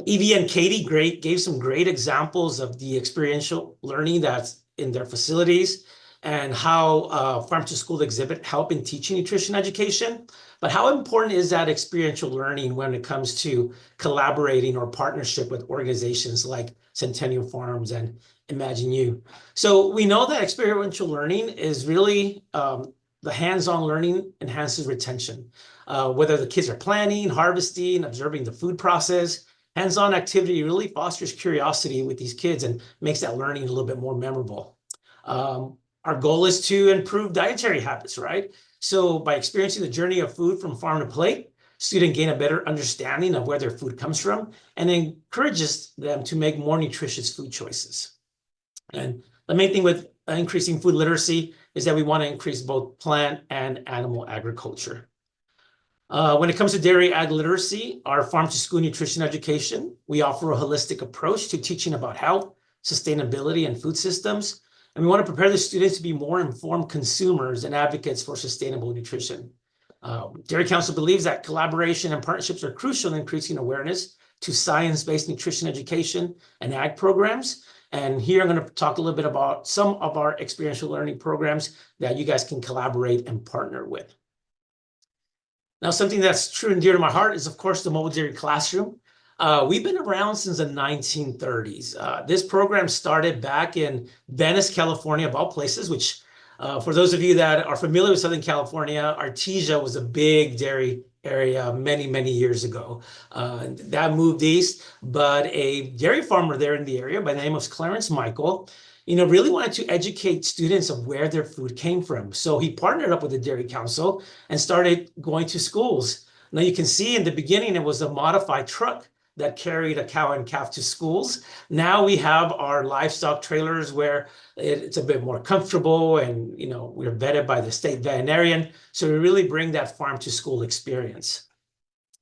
Evie and Katy gave some great examples of the experiential learning that's in their facilities, and how Farm to School exhibit help in teaching nutrition education. But how important is that experiential learning when it comes to collaborating or partnership with organizations like Centennial Farms and ImagineU? So we know that experiential learning is really the hands-on learning enhances retention. Whether the kids are planning, harvesting, observing the food process, hands-on activity really fosters curiosity with these kids and makes that learning a little bit more memorable. Our goal is to improve dietary habits, right? So by experiencing the journey of food from farm to plate, students gain a better understanding of where their food comes from and encourages them to make more nutritious food choices. And the main thing with increasing food literacy is that we want to increase both plant and animal agriculture. When it comes to dairy ag literacy, our farm to school nutrition education, we offer a holistic approach to teaching about health, sustainability, and food systems. And we want to prepare the students to be more informed consumers and advocates for sustainable nutrition. Dairy Council believes that collaboration and partnerships are crucial in increasing awareness to science-based nutrition education and ag programs. And here I'm going to talk a little bit about some of our experiential learning programs that you guys can collaborate and partner with. Now, something that's true and dear to my heart is, of course, the mobile dairy classroom. We've been around since the 1930s. This program started back in Venice, California, of all places, which for those of you that are familiar with Southern California, Artesia was a big dairy area many, many years ago. That moved east, but a dairy farmer there in the area by the name of Clarence Michael, really wanted to educate students of where their food came from. So he partnered up with the Dairy Council and started going to schools. Now you can see in the beginning, it was a modified truck that carried a cow and calf to schools. Now we have our livestock trailers where it's a bit more comfortable, and we're vetted by the state veterinarian. So we really bring that farm to school experience.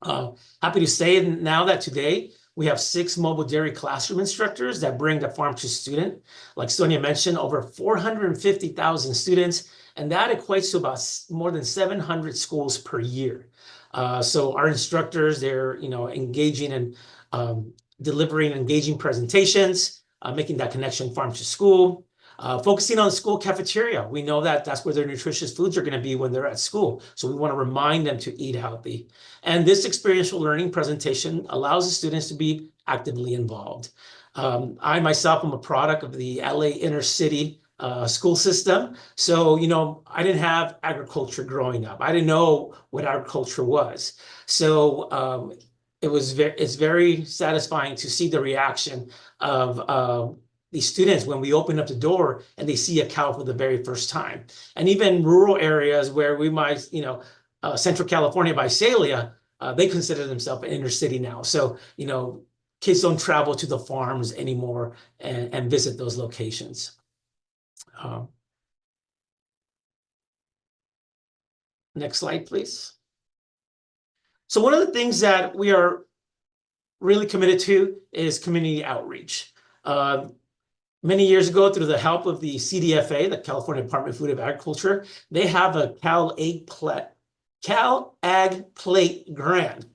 Happy to say now that today we have 6 mobile dairy classroom instructors that bring the farm to student. Like Sonia mentioned, over 450,000 students, and that equates to about more than 700 schools per year. So our instructors, they're engaging and delivering engaging presentations, making that connection farm to school, focusing on the school cafeteria. We know that that's where their nutritious foods are going to be when they're at school. So we want to remind them to eat healthy. And this experiential learning presentation allows the students to be actively involved. I myself am a product of the LA inner city school system. So, I didn't have agriculture growing up. I didn't know what agriculture was. So it's very satisfying to see the reaction of these students when we open up the door and they see a cow for the very first time. And even rural areas where we might, Central California, Visalia, they consider themselves an inner city now. So, kids don't travel to the farms anymore and visit those locations. Next slide, please. So one of the things that we are really committed to is community outreach. Many years ago, through the help of the CDFA, the California Department of Food and Agriculture, they have a Cal Ag Plate Grant,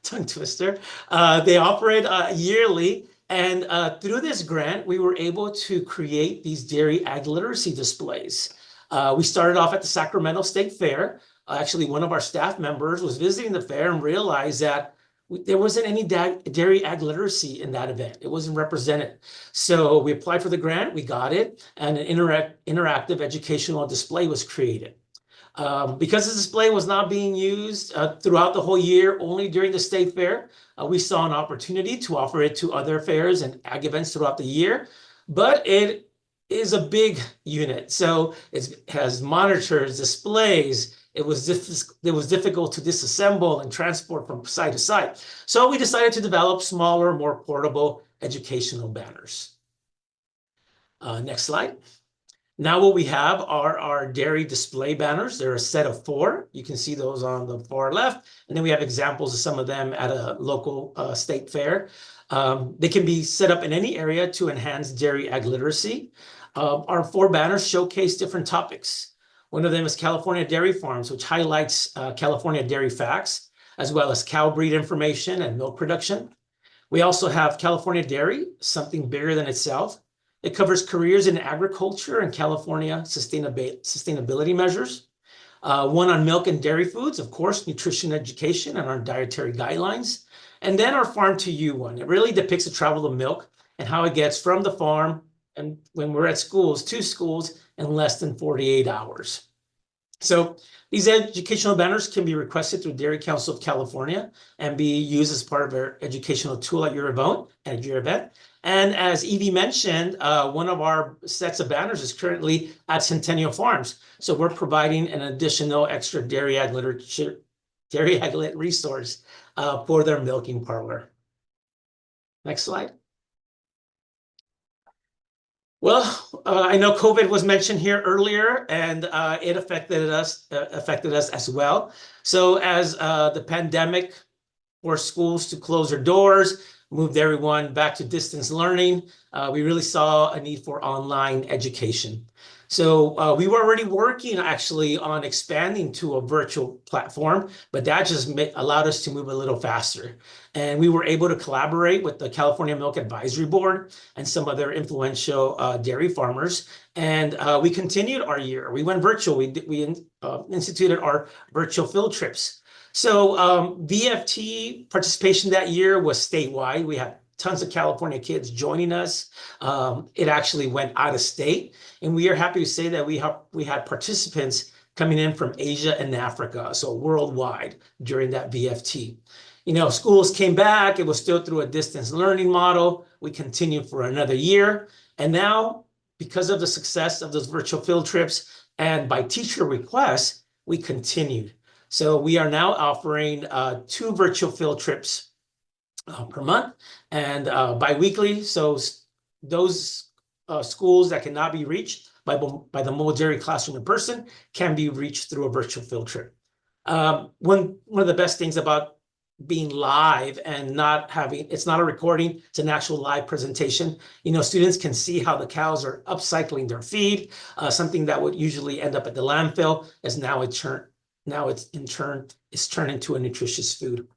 tongue twister. They operate yearly. And through this grant, we were able to create these dairy ag literacy displays. We started off at the Sacramento State Fair. Actually, one of our staff members was visiting the fair and realized that there wasn't any dairy ag literacy in that event. It wasn't represented. So we applied for the grant, we got it, and an interactive educational display was created. Because the display was not being used throughout the whole year, only during the state fair, we saw an opportunity to offer it to other fairs and ag events throughout the year. But it is a big unit, so it has monitors, displays. It was difficult to disassemble and transport from site to site. So we decided to develop smaller, more portable educational banners. Next slide. Now what we have are our dairy display banners. They're a set of 4. You can see those on the far left. And then we have examples of some of them at a local state fair. They can be set up in any area to enhance dairy ag literacy. Our 4 banners showcase different topics. One of them is California Dairy Farms, which highlights California dairy facts, as well as cow breed information and milk production. We also have California Dairy, something bigger than itself. It covers careers in agriculture and California sustainability measures. One on milk and dairy foods, of course, nutrition education and our dietary guidelines. And then our Farm to You one. It really depicts the travel of milk and how it gets from the farm and when we're at schools to schools in less than 48 hours. So these educational banners can be requested through Dairy Council of California and be used as part of our educational tool at your event. And as Evie mentioned, one of our sets of banners is currently at Centennial Farms. So we're providing an additional extra dairy ag lit resource for their milking parlor. Next slide. Well, I know COVID was mentioned here earlier, and it affected us as well. So as the pandemic forced schools to close their doors, moved everyone back to distance learning, we really saw a need for online education. So we were already working actually on expanding to a virtual platform, but that just allowed us to move a little faster. And we were able to collaborate with the California Milk Advisory Board and some other influential dairy farmers. And we continued our year. We went virtual. We instituted our virtual field trips. So VFT participation that year was statewide. We had tons of California kids joining us. It actually went out of state. And we are happy to say that we had participants coming in from Asia and Africa, so worldwide during that VFT. You know, schools came back. It was still through a distance learning model. We continued for another year. And now, because of the success of those virtual field trips and by teacher request, we continued. So we are now offering 2 virtual field trips per month and biweekly. So those schools that cannot be reached by the mobile dairy classroom in person can be reached through a virtual field trip. One of the best things about being live and not having, it's not a recording, it's an actual live presentation. You know, students can see how the cows are upcycling their feed. Something that would usually end up at the landfill is now it's turned into a nutritious food.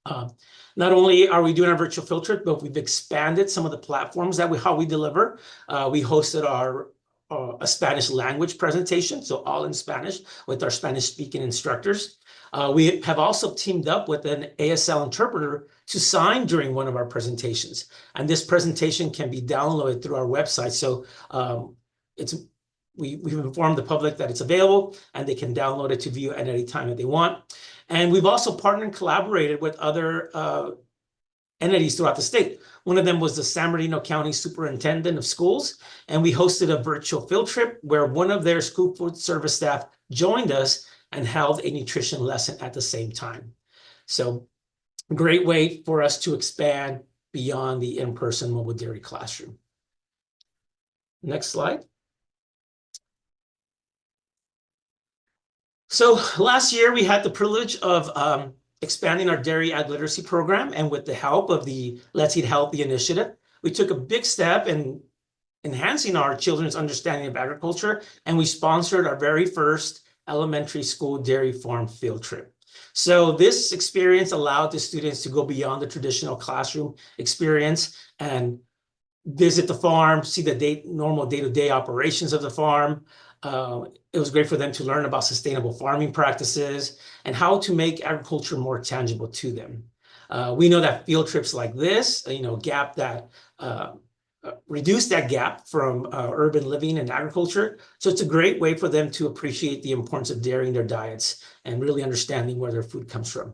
Not only are we doing our virtual field trip, but we've expanded some of the platforms that how we deliver. We hosted a Spanish language presentation, so all in Spanish with our Spanish speaking instructors. We have also teamed up with an ASL interpreter to sign during one of our presentations. And this presentation can be downloaded through our website. So we've informed the public that it's available and they can download it to view at any time that they want. And we've also partnered and collaborated with other entities throughout the state. One of them was the San Bernardino County Superintendent of Schools, and we hosted a virtual field trip where one of their school food service staff joined us and held a nutrition lesson at the same time. So great way for us to expand beyond the in-person mobile dairy classroom. Next slide. So last year we had the privilege of expanding our dairy ag literacy program, and with the help of the Let's Eat Healthy initiative, we took a big step in enhancing our children's understanding of agriculture, and we sponsored our very first elementary school dairy farm field trip. So this experience allowed the students to go beyond the traditional classroom experience and visit the farm, see the normal day-to-day operations of the farm. It was great for them to learn about sustainable farming practices and how to make agriculture more tangible to them. We know that field trips like this, reduce that gap from urban living and agriculture. So it's a great way for them to appreciate the importance of dairy in their diets and really understanding where their food comes from.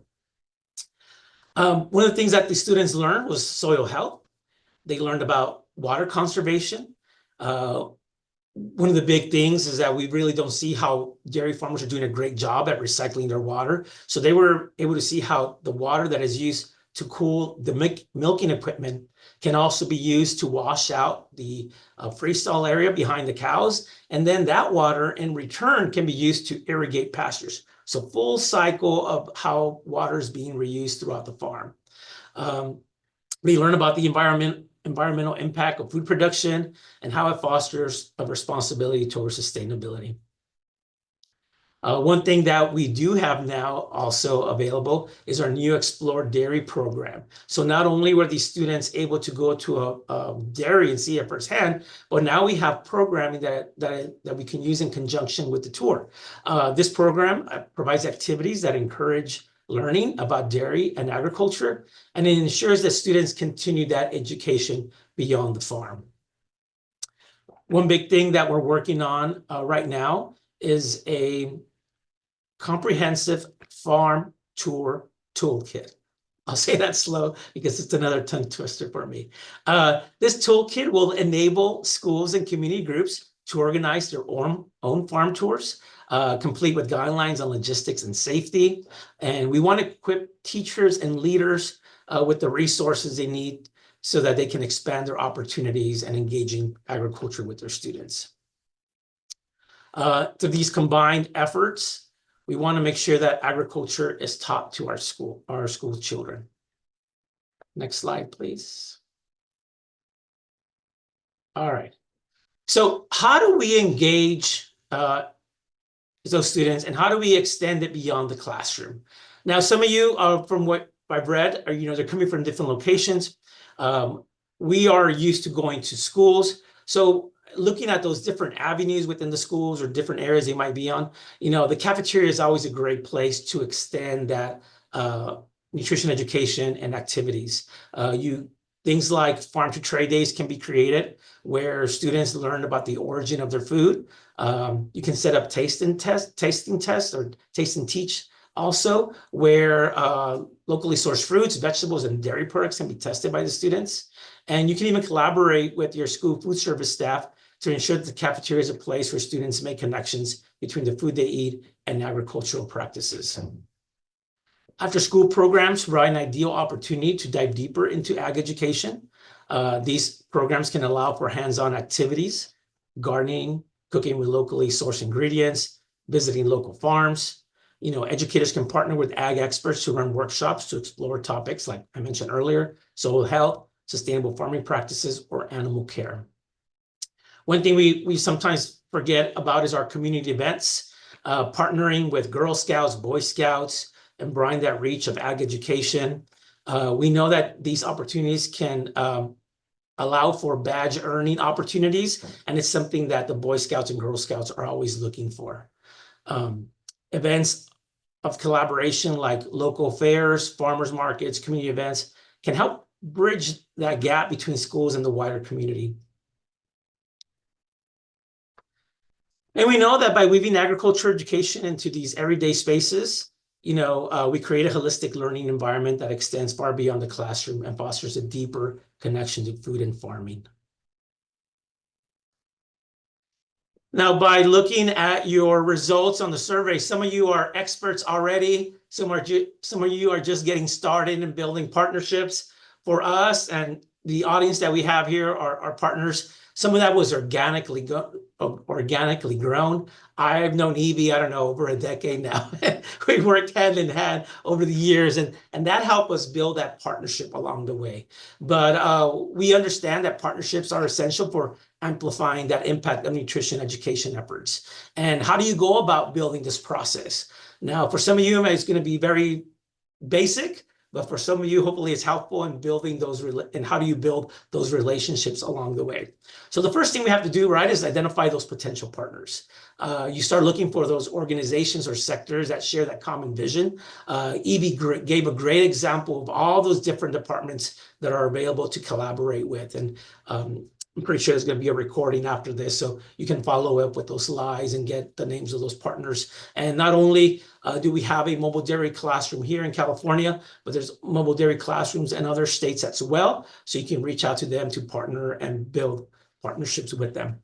One of the things that the students learned was soil health. They learned about water conservation. One of the big things is that we really don't see how dairy farmers are doing a great job at recycling their water. So they were able to see how the water that is used to cool the milking equipment can also be used to wash out the freestall area behind the cows. And then that water in return can be used to irrigate pastures. So full cycle of how water is being reused throughout the farm. We learn about the environmental impact of food production and how it fosters a responsibility towards sustainability. One thing that we do have now also available is our new Explore Dairy program. So not only were these students able to go to a dairy and see it firsthand, but now we have programming that we can use in conjunction with the tour. This program provides activities that encourage learning about dairy and agriculture, and it ensures that students continue that education beyond the farm. One big thing that we're working on right now is a comprehensive farm tour toolkit. I'll say that slow because it's another tongue twister for me. This toolkit will enable schools and community groups to organize their own farm tours, complete with guidelines on logistics and safety. And we want to equip teachers and leaders with the resources they need so that they can expand their opportunities and engaging agriculture with their students. Through these combined efforts, we want to make sure that agriculture is taught to our school children. Next slide, please. All right. So how do we engage those students, and how do we extend it beyond the classroom? Now, some of you, from what I've read, are they're coming from different locations. We are used to going to schools. So looking at those different avenues within the schools or different areas they might be on, the cafeteria is always a great place to extend that nutrition education and activities. Things like farm to trade days can be created where students learn about the origin of their food. You can set up tasting tests or taste and teach also, where locally sourced fruits, vegetables, and dairy products can be tested by the students. And you can even collaborate with your school food service staff to ensure that the cafeteria is a place where students make connections between the food they eat and agricultural practices. After school programs provide an ideal opportunity to dive deeper into ag education. These programs can allow for hands-on activities, gardening, cooking with locally sourced ingredients, visiting local farms. Educators can partner with ag experts to run workshops to explore topics like I mentioned earlier, soil health, sustainable farming practices, or animal care. One thing we sometimes forget about is our community events, partnering with Girl Scouts, Boy Scouts, and broadening that reach of ag education. We know that these opportunities can allow for badge earning opportunities, and it's something that the Boy Scouts and Girl Scouts are always looking for. Events of collaboration like local fairs, farmers markets, community events can help bridge that gap between schools and the wider community. And we know that by weaving agriculture education into these everyday spaces, we create a holistic learning environment that extends far beyond the classroom and fosters a deeper connection to food and farming. Now, by looking at your results on the survey, some of you are experts already. Some of you are just getting started in building partnerships. For us and the audience that we have here are partners. Some of that was organically grown. I've known Evie, I don't know, over a decade now. We worked hand in hand over the years, and that helped us build that partnership along the way. But we understand that partnerships are essential for amplifying that impact of nutrition education efforts. And how do you go about building this process? Now, for some of you, it's going to be very basic, but for some of you, hopefully it's helpful in building those, and how do you build those relationships along the way? So the first thing we have to do, right, is identify those potential partners. You start looking for those organizations or sectors that share that common vision. Evie gave a great example of all those different departments that are available to collaborate with. And I'm pretty sure there's going to be a recording after this, so you can follow up with those slides and get the names of those partners. And not only do we have a mobile dairy classroom here in California, but there's mobile dairy classrooms in other states as well, so you can reach out to them to partner and build partnerships with them.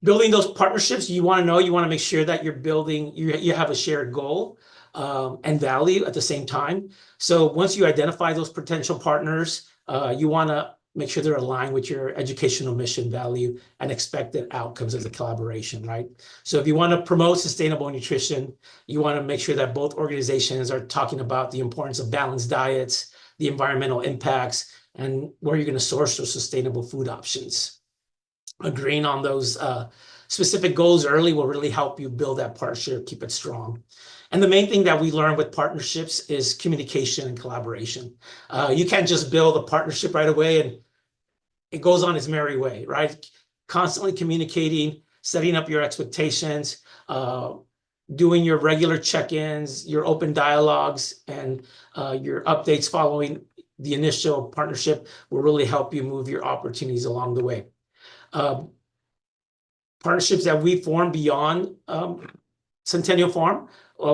Building those partnerships, you want to make sure that you're building, you have a shared goal and value at the same time. So once you identify those potential partners, you want to make sure they're aligned with your educational mission, value, and expected outcomes of the collaboration, right? So if you want to promote sustainable nutrition, you want to make sure that both organizations are talking about the importance of balanced diets, the environmental impacts, and where you're going to source those sustainable food options. Agreeing on those specific goals early will really help you build that partnership, keep it strong. And the main thing that we learn with partnerships is communication and collaboration. You can't just build a partnership right away and it goes on its merry way, right? Constantly communicating, setting up your expectations, doing your regular check-ins, your open dialogues, and your updates following the initial partnership will really help you move your opportunities along the way. Partnerships that we form beyond Centennial Farm,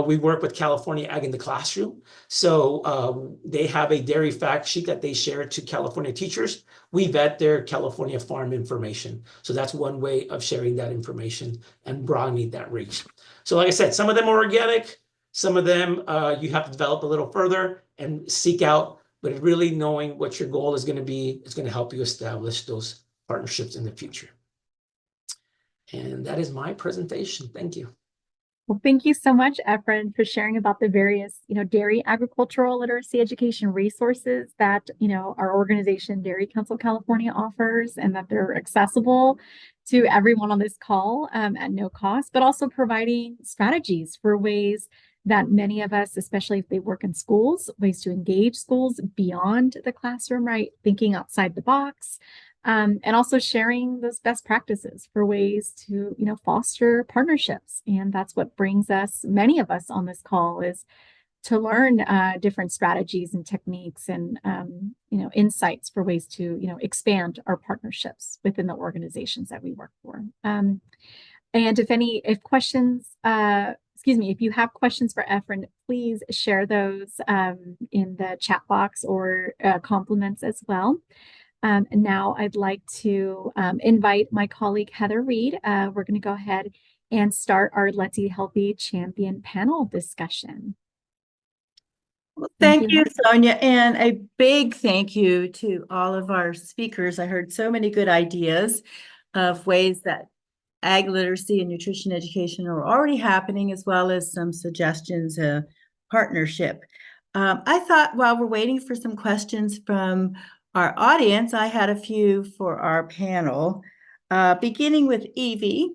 we work with California Ag in the Classroom. So they have a dairy fact sheet that they share to California teachers. We vet their California farm information. So that's one way of sharing that information and broadening that reach. So like I said, some of them are organic, some of them you have to develop a little further and seek out, but really knowing what your goal is going to be is going to help you establish those partnerships in the future. And that is my presentation. Thank you. Well, thank you so much, Efrain, for sharing about the various, dairy agricultural literacy education resources that, our organization, Dairy Council California, offers, and that they're accessible to everyone on this call at no cost, but also providing strategies for ways that many of us, especially if they work in schools, ways to engage schools beyond the classroom, right? Thinking outside the box, And also sharing those best practices for ways to, foster partnerships. And that's what brings us, many of us on this call, is to learn different strategies and techniques and, insights for ways to, expand our partnerships within the organizations that we work for. And if you have questions for Efrain, please share those in the chat box or compliments as well. And now I'd like to invite my colleague Heather Reed. We're going to go ahead and start our Let's Eat Healthy Champion panel discussion. Well, thank you, Sonia, and a big thank you to all of our speakers. I heard so many good ideas of ways that ag literacy and nutrition education are already happening, as well as some suggestions of partnership. I thought while we're waiting for some questions from our audience, I had a few for our panel, beginning with Evie.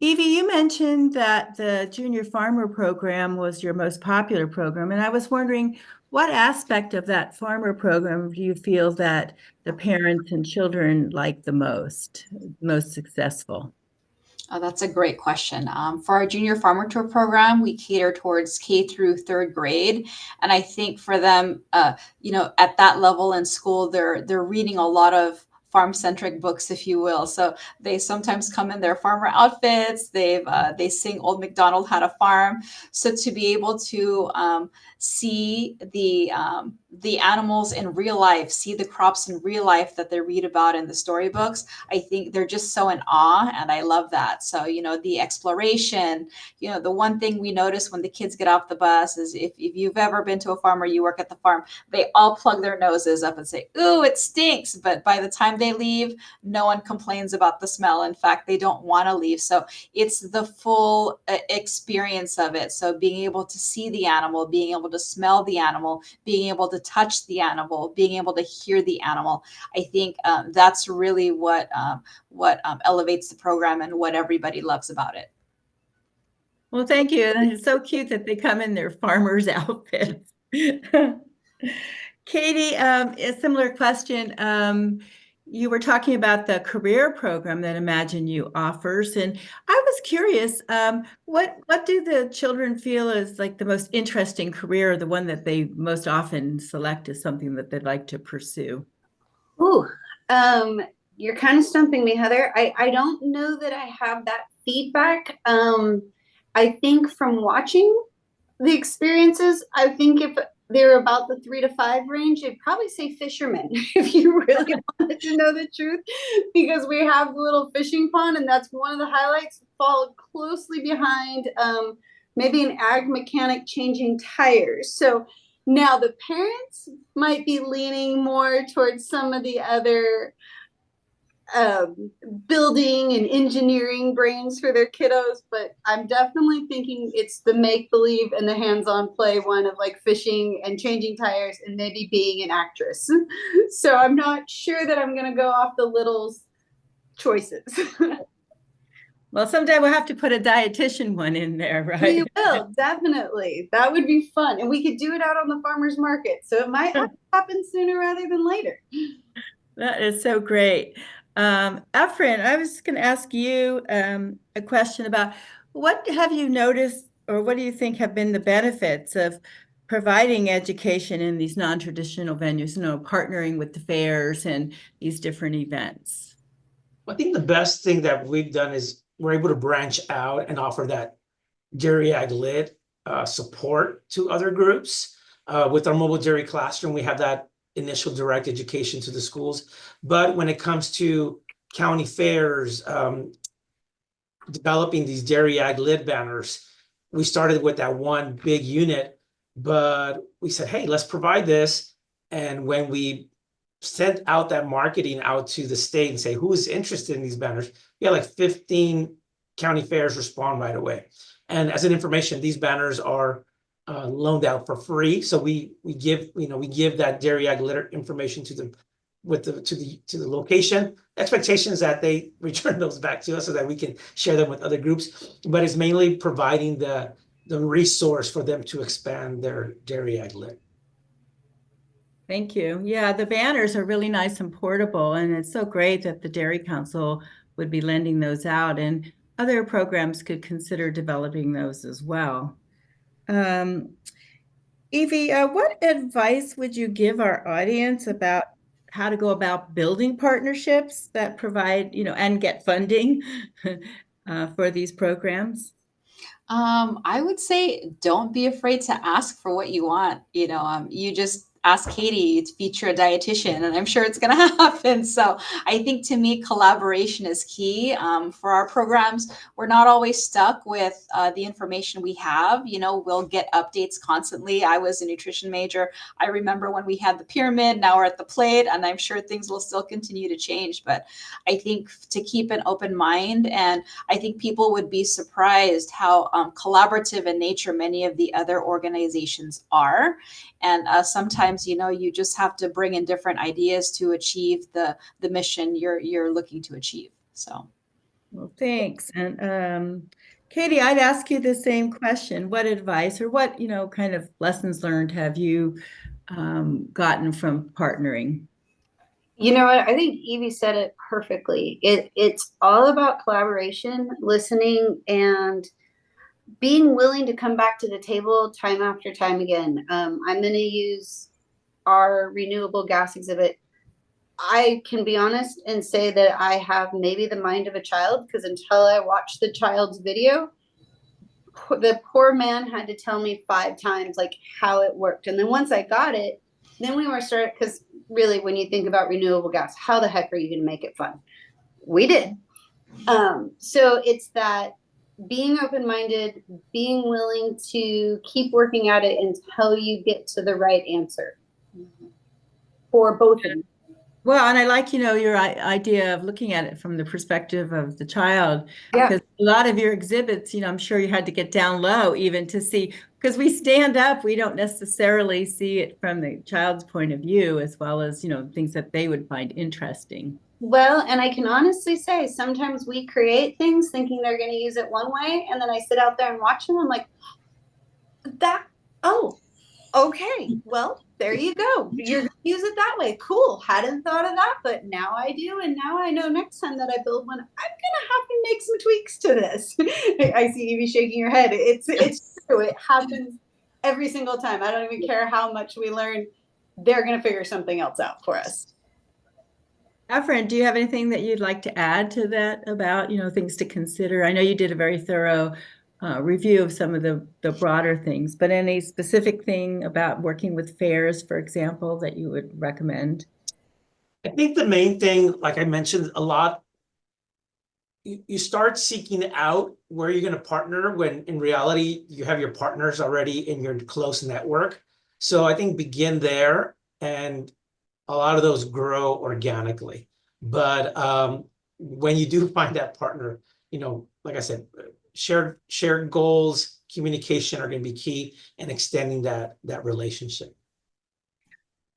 Evie, you mentioned that the Junior Farmer Program was your most popular program, and I was wondering what aspect of that farmer program do you feel that the parents and children like the most successful? Oh, that's a great question. For our Junior Farmer Tour program, we cater towards K through third grade, and I think for them, at that level in school, they're reading a lot of farm-centric books, if you will. So they sometimes come in their farmer outfits. They sing "Old MacDonald Had a Farm." So to be able to see the animals in real life, see the crops in real life that they read about in the storybooks, I think they're just so in awe, and I love that. So, the exploration, the one thing we notice when the kids get off the bus is if you've ever been to a farm or you work at the farm, they all plug their noses up and say, "Ooh, it stinks." But by the time they leave, no one complains about the smell. In fact, they don't want to leave. So it's the full experience of it. So being able to see the animal, being able to smell the animal, being able to touch the animal, being able to hear the animal, I think that's really what elevates the program and what everybody loves about it. Well, thank you. And it's so cute that they come in their farmers' outfits. Katy, a similar question. You were talking about the career program that ImagineU offers, and I was curious, what do the children feel is like the most interesting career, the one that they most often select as something that they'd like to pursue? Ooh, you're kind of stumping me, Heather. I don't know that I have that feedback. I think from watching the experiences, I think if they're about the 3 to 5 range, I'd probably say fishermen, if you really wanted to know the truth, because we have the little fishing pond, and that's one of the highlights, followed closely behind maybe an ag mechanic changing tires. So now the parents might be leaning more towards some of the other building and engineering brains for their kiddos, but I'm definitely thinking it's the make-believe and the hands-on play one of like fishing and changing tires and maybe being an actress. So I'm not sure that I'm going to go off the littles choices. Well, someday we'll have to put a dietitian one in there, right? We will, definitely. That would be fun. And we could do it out on the farmer's market. So it might happen sooner rather than later. That is so great. Efrain, I was going to ask you a question about what have you noticed, or what do you think have been the benefits of providing education in these non-traditional venues, partnering with the fairs and these different events? I think the best thing that we've done is we're able to branch out and offer that Dairy Ag Lit support to other groups. With our mobile dairy classroom, we have that initial direct education to the schools. But when it comes to county fairs, developing these Dairy Ag Lit banners, we started with that one big unit, but we said, hey, let's provide this. And when we sent out that marketing out to the state and say, who is interested in these banners, we had like 15 county fairs respond right away. And as an information, these banners are loaned out for free. So we give that Dairy Ag Lit information to them to the location. Expectations that they return those back to us so that we can share them with other groups. But it's mainly providing the resource for them to expand their Dairy Ag Lit. Thank you. Yeah, the banners are really nice and portable, and it's so great that the Dairy Council would be lending those out, and other programs could consider developing those as well. Evie, what advice would you give our audience about how to go about building partnerships that provide, and get funding for these programs? I would say don't be afraid to ask for what you want. You just ask Katy to feature a dietitian, and I'm sure it's going to happen. So I think to me, collaboration is key for our programs. We're not always stuck with the information we have. We'll get updates constantly. I was a nutrition major. I remember when we had the pyramid, now we're at the plate, and I'm sure things will still continue to change. But I think to keep an open mind, and I think people would be surprised how collaborative in nature many of the other organizations are. And sometimes, you just have to bring in different ideas to achieve the mission you're looking to achieve. So, well, thanks. And Katy, I'd ask you the same question. What advice or what, kind of lessons learned have you gotten from partnering? You know what? I think Evie said it perfectly. It's all about collaboration, listening, and being willing to come back to the table time after time again. I'm going to use our renewable gas exhibit. I can be honest and say that I have maybe the mind of a child, because until I watched the child's video, the poor man had to tell me 5 times like how it worked. And then once I got it, then we were started, because really when you think about renewable gas, how the heck are you going to make it fun? We did. So it's that being open-minded, being willing to keep working at it until you get to the right answer for both of you. Well, and I like, your idea of looking at it from the perspective of the child, Yeah. because a lot of your exhibits, I'm sure you had to get down low even to see, because we stand up, we don't necessarily see it from the child's point of view, as well as, things that they would find interesting. Well, and I can honestly say sometimes we create things thinking they're going to use it one way, and then I sit out there and watch them. I'm like, okay, well, there you go. You're going to use it that way. Cool. Hadn't thought of that, but now I do. And now I know next time that I build one, I'm going to have to make some tweaks to this. I see Evie shaking your head. It's true. It happens every single time. I don't even care how much we learn. They're going to figure something else out for us. Efrain, do you have anything that you'd like to add to that about, things to consider? I know you did a very thorough review of some of the broader things, but any specific thing about working with fairs, for example, that you would recommend? I think the main thing, like I mentioned a lot, you start seeking out where you're going to partner when in reality you have your partners already in your close network. So I think begin there, and a lot of those grow organically. But when you do find that partner, like I said, shared goals, communication are going to be key, and extending that relationship.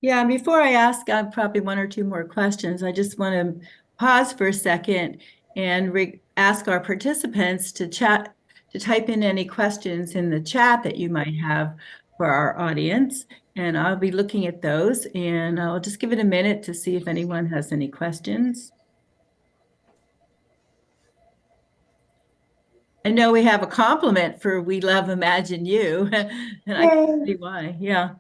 Yeah, and before I ask probably 1 or 2 more questions, I just want to pause for a second and ask our participants to type in any questions in the chat that you might have for our audience. And I'll be looking at those, and I'll just give it a minute to see if anyone has any questions. I know we have a compliment for We Love ImagineU, and I can see why. Yeah.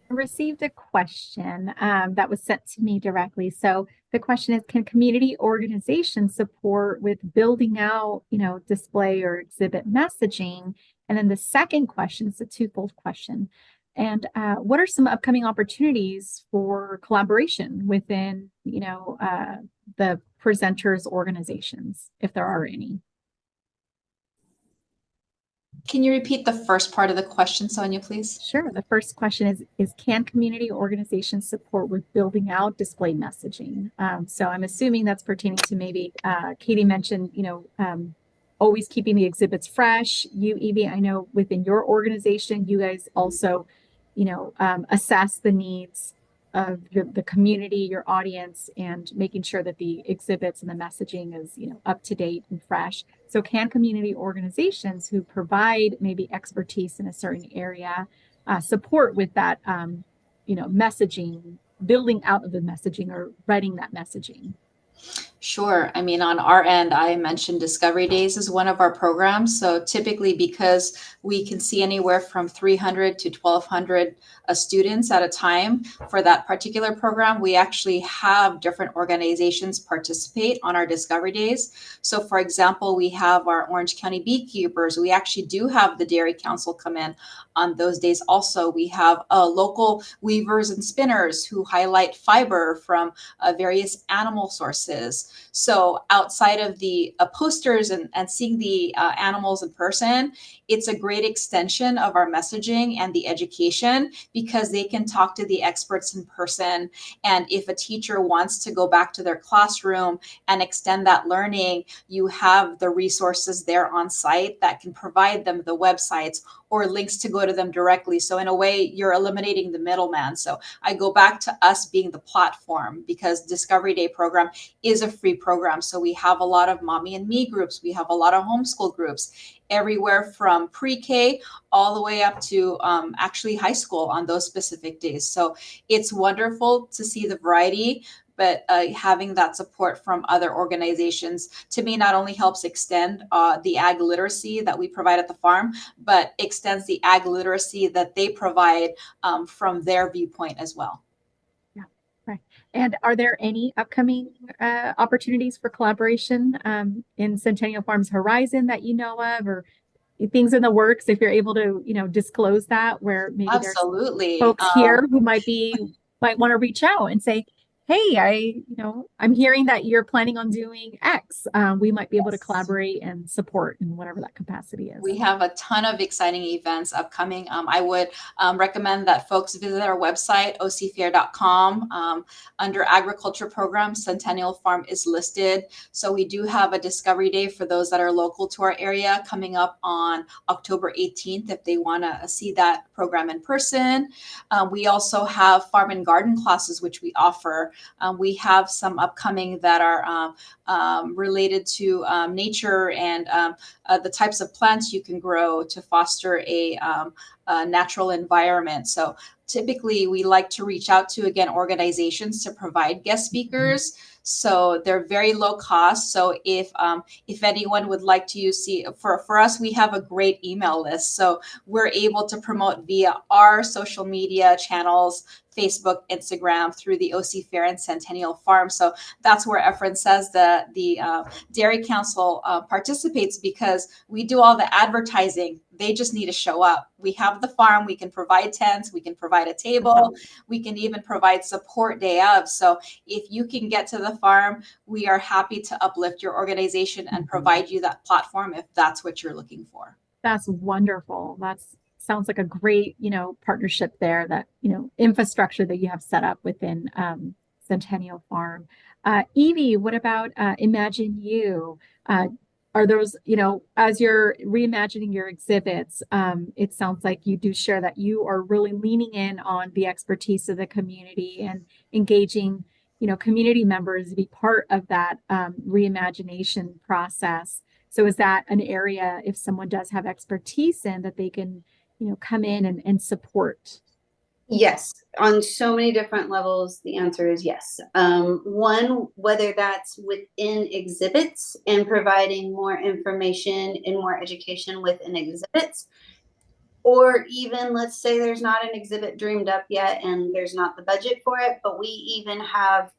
I received a question that was sent to me directly. So the question is, can community organizations support with building out, display or exhibit messaging? And then the second question is a twofold question. And what are some upcoming opportunities for collaboration within, the presenters' organizations, if there are any? can you repeat the first part of the question, Sonia, please? Sure. The first question is can community organizations support with building out display messaging? So I'm assuming that's pertaining to maybe Katy mentioned, always keeping the exhibits fresh. You, Evie, I know within your organization, you guys also, assess the needs of the community, your audience, and making sure that the exhibits and the messaging is, up to date and fresh. So can community organizations who provide maybe expertise in a certain area support with that, messaging, building out of the messaging or writing that messaging? Sure. I mean, on our end, I mentioned Discovery Days is one of our programs. So typically, because we can see anywhere from 300 to 1,200 students at a time for that particular program, we actually have different organizations participate on our Discovery Days. So, for example, we have our Orange County Beekeepers. We actually do have the Dairy Council come in on those days. Also, we have local weavers and spinners who highlight fiber from various animal sources. So outside of the posters and seeing the animals in person, it's a great extension of our messaging and the education because they can talk to the experts in person. And if a teacher wants to go back to their classroom and extend that learning, you have the resources there on site that can provide them the websites or links to go to them directly. So in a way, you're eliminating the middleman. So I go back to us being the platform because Discovery Day program is a free program. So we have a lot of mommy and me groups. We have a lot of homeschool groups, everywhere from pre-K all the way up to actually high school on those specific days. So it's wonderful to see the variety, but having that support from other organizations to me not only helps extend the ag literacy that we provide at the farm, but extends the ag literacy that they provide from their viewpoint as well. Yeah, right. And are there any upcoming opportunities for collaboration in Centennial Farms Horizon that you know of, or things in the works? If you're able to, disclose that, where maybe Absolutely. there's folks here who might want to reach out and say, hey, I'm hearing that you're planning on doing X. We might be able to collaborate and support in whatever that capacity is. We have a ton of exciting events upcoming. I would recommend that folks visit our website, ocfair.com. Under agriculture programs, Centennial Farm is listed. So we do have a Discovery Day for those that are local to our area coming up on October 18th if they want to see that program in person. We also have farm and garden classes, which we offer. We have some upcoming that are related to nature and the types of plants you can grow to foster a natural environment. So typically we like to reach out to, again, organizations to provide guest speakers. So they're very low cost. So if anyone would like to see, for us, we have a great email list. So we're able to promote via our social media channels, Facebook, Instagram, through the OC Fair and Centennial Farm. So that's where Efrain says that the Dairy Council participates because we do all the advertising. They just need to show up. We have the farm. We can provide tents. We can provide a table. We can even provide support day of. So if you can get to the farm, we are happy to uplift your organization and provide you that platform if that's what you're looking for. That's wonderful. Sounds like a great, partnership there, that, infrastructure that you have set up within Centennial Farm. Evie, what about ImagineU? Are those, as you're reimagining your exhibits, it sounds like you do share that you are really leaning in on the expertise of the community and engaging, community members to be part of that reimagination process. So is that an area, if someone does have expertise in, that they can, come in and support? Yes, on so many different levels, the answer is yes. One, whether that's within exhibits and providing more information and more education within exhibits, or even let's say there's not an exhibit dreamed up yet and there's not the budget for it, but we even have,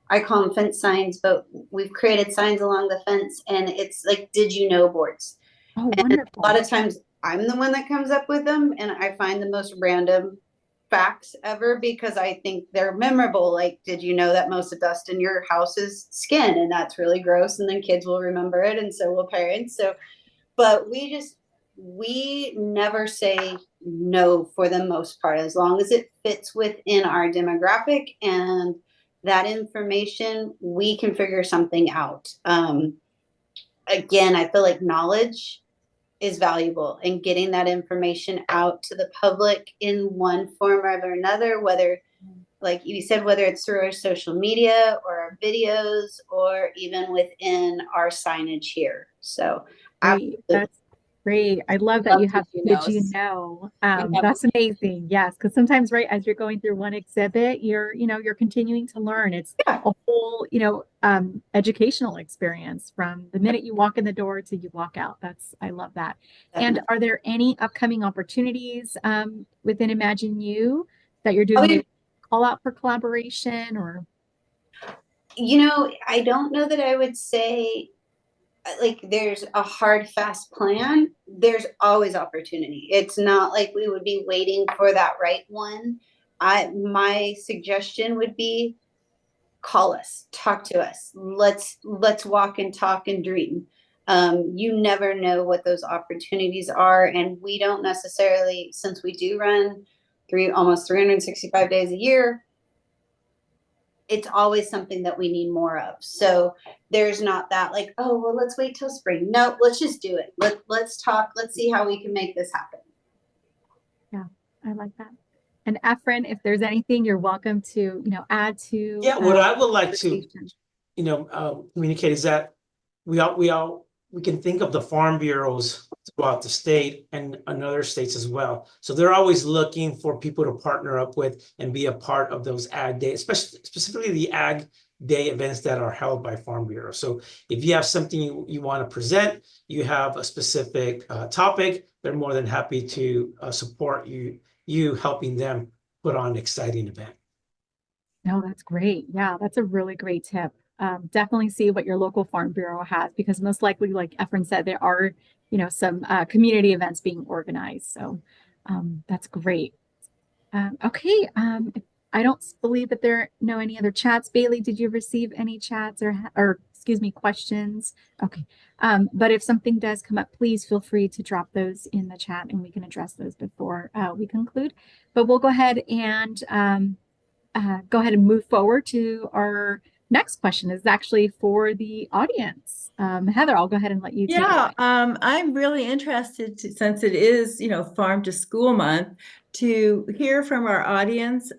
I call them fence signs, but we've created signs along the fence and it's like, did you know boards? Oh, and wonderful. a lot of times I'm the one that comes up with them and I find the most random facts ever because I think they're memorable. Like, did you know that most of dust in your house is skin? And that's really gross. And then kids will remember it. And so will parents. So, but we never say no for the most part, as long as it fits within our demographic and that information, we can figure something out. Again, I feel like knowledge is valuable, and getting that information out to the public in one form or another, whether, like you said, whether it's through our social media or our videos or even within our signage here. So Great. That's great. I love that Love you have Did You Did You Knows. Know? Yeah. That's amazing. Yes, because sometimes, right, as you're going through one exhibit, you're continuing to learn. It's Yeah. a whole, educational experience from the minute you walk in the door to you walk out. I love that. And Definitely. are there any upcoming opportunities within ImagineU that you're Oh, doing? yeah. Maybe call out for collaboration or? I don't know that I would say like there's a hard, fast plan. There's always opportunity. It's not like we would be waiting for that right one. My suggestion would be call us, talk to us. Let's walk and talk and dream. You never know what those opportunities are, and we don't necessarily, since we do run almost 365 days a year, it's always something that we need more of. So there's not that like, oh, well, let's wait till spring. No, let's just do it. Let's talk. Let's see how we can make this happen. Yeah, I like that. And Efrain, if there's anything you're welcome to, add to. Yeah, what I would like to, conversation. communicate is that we can think of the farm bureaus throughout the state and in other states as well. So they're always looking for people to partner up with and be a part of those ag day, especially specifically the ag day events that are held by Farm Bureau. So if you have something you want to present, you have a specific topic, they're more than happy to support you helping them put on an exciting event. No, that's great. Yeah, that's a really great tip. Definitely see what your local farm bureau has because most likely, like Efrain said, there are, some community events being organized. So that's great. Okay. I don't believe that there are any other chats. Bailey, did you receive any chats or excuse me, questions? Okay. But if something does come up, please feel free to drop those in the chat and we can address those before we conclude. But we'll go ahead and move forward to our next question. Is actually for the audience. Heather, I'll go ahead and let you take it away. I'm really interested since it is, Farm to School Month, to hear from our audience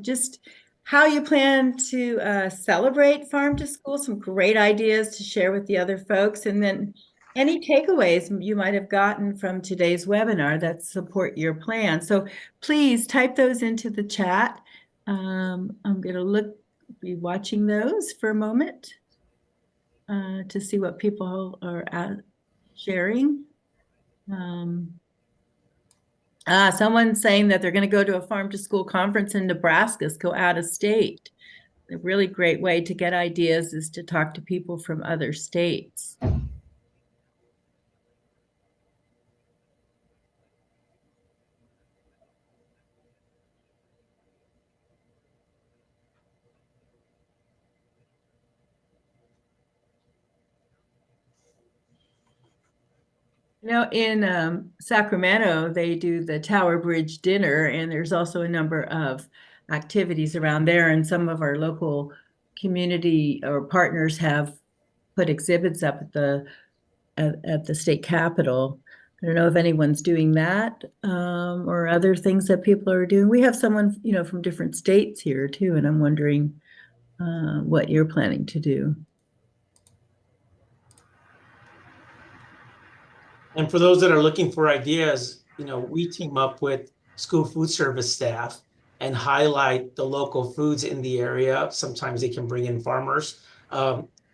just how you plan to celebrate Farm to School, some great ideas to share with the other folks, and then any takeaways you might have gotten from today's webinar that support your plan. So please type those into the chat. I'm going to be watching those for a moment to see what people are sharing. Someone's saying that they're going to go to a farm to school conference in Nebraska, go out of state. A really great way to get ideas is to talk to people from other states. In Sacramento, they do the Tower Bridge dinner, and there's also a number of activities around there. And some of our local community or partners have put exhibits up at the state capitol. I don't know if anyone's doing that or other things that people are doing. We have someone, from different states here too, and I'm wondering what you're planning to do. And for those that are looking for ideas, we team up with school food service staff and highlight the local foods in the area. Sometimes they can bring in farmers.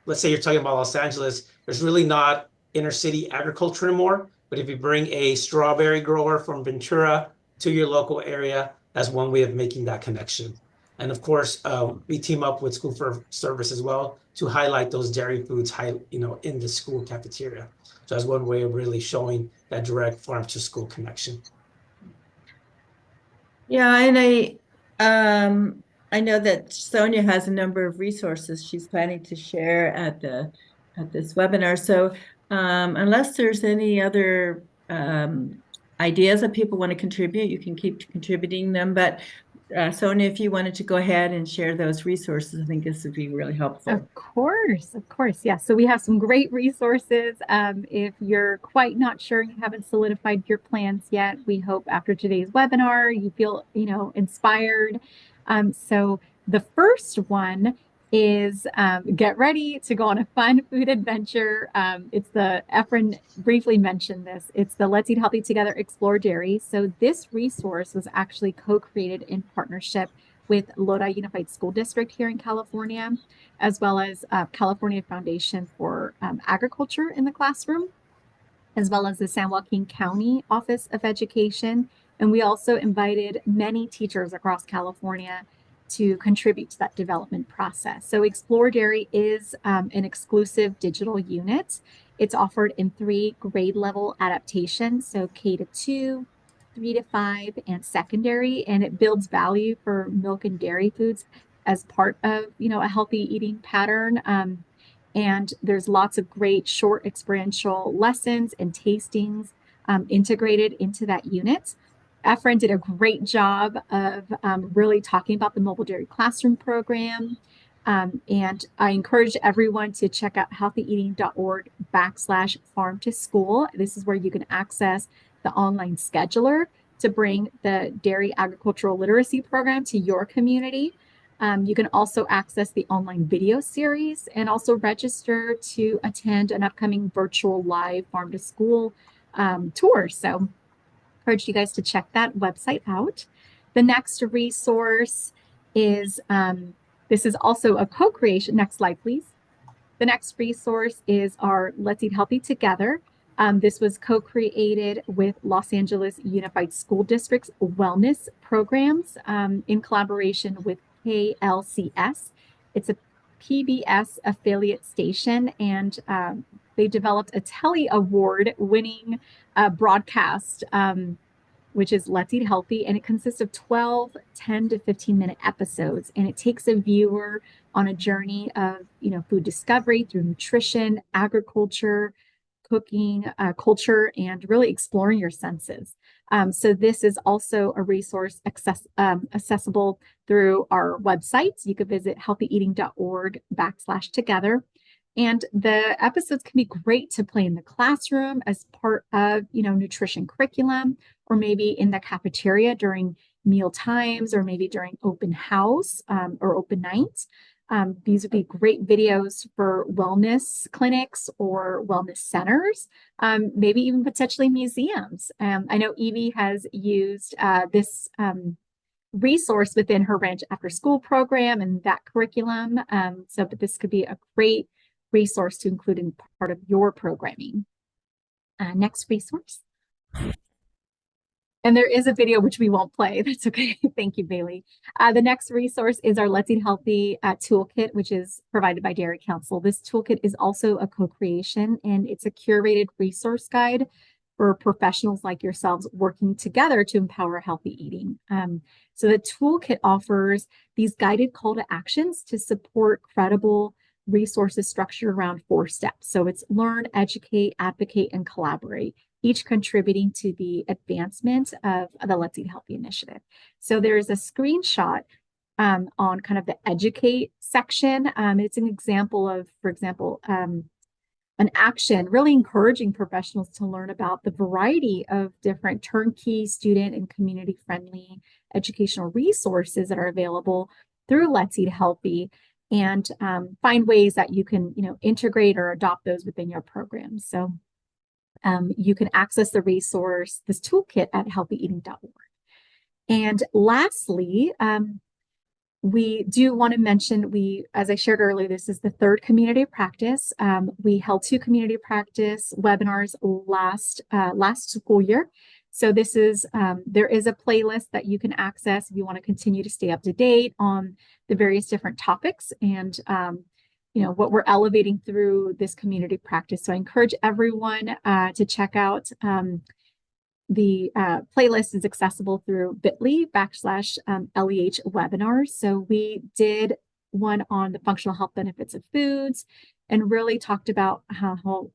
Let's say you're talking about Los Angeles, there's really not inner city agriculture anymore. But if you bring a strawberry grower from Ventura to your local area, that's one way of making that connection. And of course, we team up with school service as well to highlight those dairy foods, in the school cafeteria. So that's one way of really showing that direct farm to school connection. Yeah, and I know that Sonia has a number of resources she's planning to share at this webinar. So unless there's any other ideas that people want to contribute, you can keep contributing them. But Sonia, if you wanted to go ahead and share those resources, I think this would be really helpful. Of course. Yeah. So we have some great resources. If you're quite not sure, you haven't solidified your plans yet, we hope after today's webinar, you feel, inspired. So the first one is get ready to go on a fun food adventure. It's the Efrain briefly mentioned this. It's the Let's Eat Healthy Together Explore Dairy. So this resource was actually co-created in partnership with Lodi Unified School District here in California, as well as California Foundation for Agriculture in the Classroom, as well as the San Joaquin County Office of Education. And we also invited many teachers across California to contribute to that development process. So Explore Dairy is an exclusive digital unit. It's offered in 3 grade level adaptations, so K to 2, 3 to 5, and secondary, and it builds value for milk and dairy foods as part of a healthy eating pattern. And there's lots of great short experiential lessons and tastings integrated into that unit. Efrain did a great job of really talking about the mobile dairy classroom program. And I encourage everyone to check out healthyeating.org/farm to school. This is where you can access the online scheduler to bring the dairy agricultural literacy program to your community. You can also access the online video series and also register to attend an upcoming virtual live farm to school tour. So encourage you guys to check that website out. The next resource is, this is also a co-creation. Next slide, please. The next resource is our Let's Eat Healthy Together. This was co-created with Los Angeles Unified School District's wellness programs in collaboration with KLCS. It's a PBS affiliate station, and they developed a Telly Award winning broadcast, which is Let's Eat Healthy, and it consists of 12 10 to 15-minute episodes, and it takes a viewer on a journey of food discovery through nutrition, agriculture, cooking, culture, and really exploring your senses. So this is also a resource accessible through our website. You could visit healthyeating.org/together. And the episodes can be great to play in the classroom as part of, nutrition curriculum, or maybe in the cafeteria during meal times, or maybe during open house or open nights. These would be great videos for wellness clinics or wellness centers, maybe even potentially museums. I know Evie has used this resource within her Ranch After School program and that curriculum. But this could be a great resource to include in part of your programming. Next resource. And there is a video which we won't play. That's okay. Thank you, Bailey. The next resource is our Let's Eat Healthy toolkit, which is provided by Dairy Council. This toolkit is also a co-creation, and it's a curated resource guide for professionals like yourselves working together to empower healthy eating. So the toolkit offers these guided call to actions to support credible resources structured around 4 steps. So it's learn, educate, advocate, and collaborate, each contributing to the advancement of the Let's Eat Healthy initiative. So there's a screenshot on kind of the educate section. It's an example of, for example, an action really encouraging professionals to learn about the variety of different turnkey, student, and community-friendly educational resources that are available through Let's Eat Healthy, and find ways that you can, integrate or adopt those within your program. So you can access the resource, this toolkit, at healthyeating.org. And lastly, we do want to mention, as I shared earlier, this is the 3rd community practice. We held 2 community practice webinars last school year. So this is, there is a playlist that you can access if you want to continue to stay up to date on the various different topics and, what we're elevating through this community practice. So I encourage everyone to check out the playlist. Is accessible through bit.ly/LEH webinars. So we did one on the functional health benefits of foods and really talked about how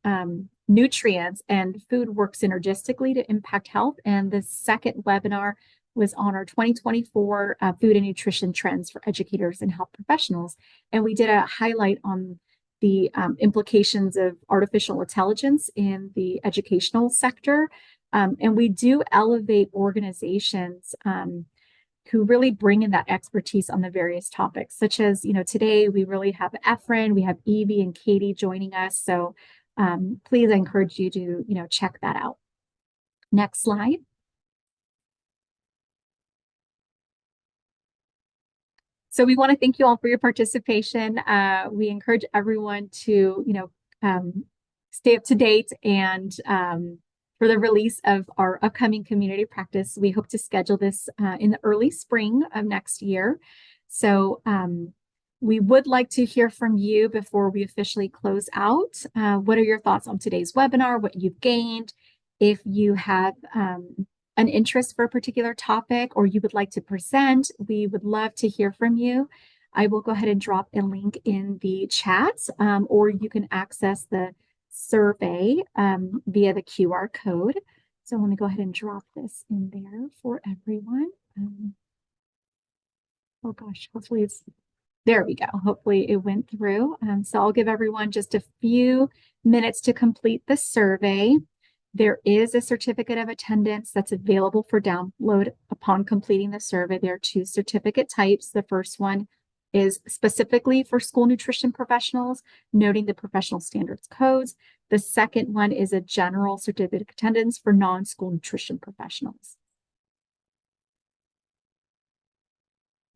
nutrients and food work synergistically to impact health. And the second webinar was on our 2024 food and nutrition trends for educators and health professionals. And we did a highlight on the implications of artificial intelligence in the educational sector. And we do elevate organizations who really bring in that expertise on the various topics, such as, today we really have Efrain, we have Evie and Katy joining us. So please, I encourage you to, check that out. Next slide. So we want to thank you all for your participation. We encourage everyone to, stay up to date, and for the release of our upcoming community practice, we hope to schedule this in the early spring of next year. So we would like to hear from you before we officially close out. What are your thoughts on today's webinar, what you've gained? If you have an interest for a particular topic, or you would like to present, we would love to hear from you. I will go ahead and drop a link in the chat, or you can access the survey via the QR code. So let me go ahead and drop this in there for everyone. Oh gosh, hopefully there we go. Hopefully it went through. So I'll give everyone just a few minutes to complete the survey. There is a certificate of attendance that's available for download upon completing the survey. There are 2 certificate types. The first one is specifically for school nutrition professionals, noting the professional standards codes. The second one is a general certificate of attendance for non-school nutrition professionals.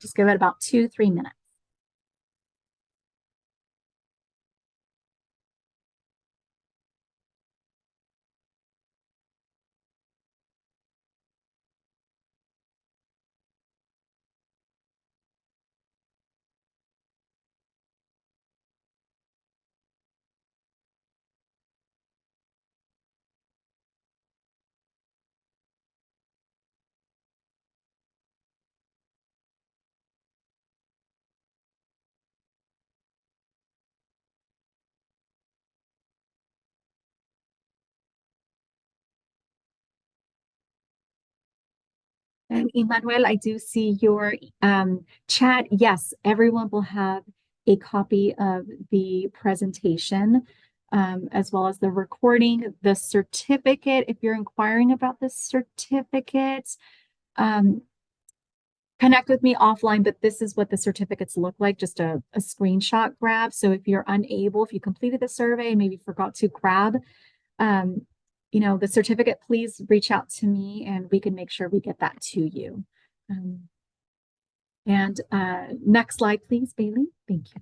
Just give it about 2-3 minutes. And Emmanuel, I do see your chat. Yes, everyone will have a copy of the presentation, as well as the recording, the certificate. If you're inquiring about the certificate, connect with me offline, but this is what the certificates look like, just a screenshot grab. So if you're unable, if you completed the survey and maybe forgot to grab the certificate, please reach out to me and we can make sure we get that to you. Next slide, please, Bailey. Thank you.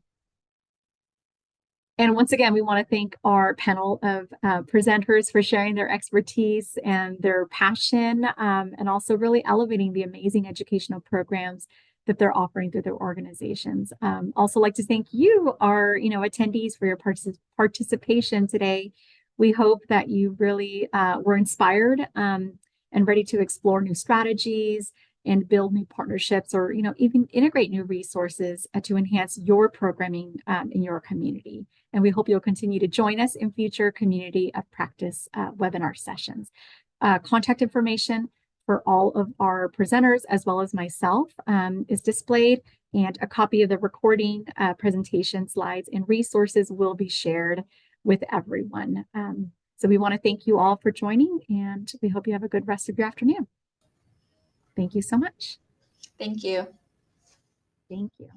And once again, we want to thank our panel of presenters for sharing their expertise and their passion, and also really elevating the amazing educational programs that they're offering through their organizations. Also like to thank you, our attendees, for your participation today. We hope that you really were inspired and ready to explore new strategies and build new partnerships, or even integrate new resources to enhance your programming in your community. And we hope you'll continue to join us in future community of practice webinar sessions. Contact information for all of our presenters, as well as myself, is displayed, and a copy of the recording, presentation slides, and resources will be shared with everyone. So we want to thank you all for joining, and we hope you have a good rest of your afternoon. Thank you so much. Thank you. Thank you.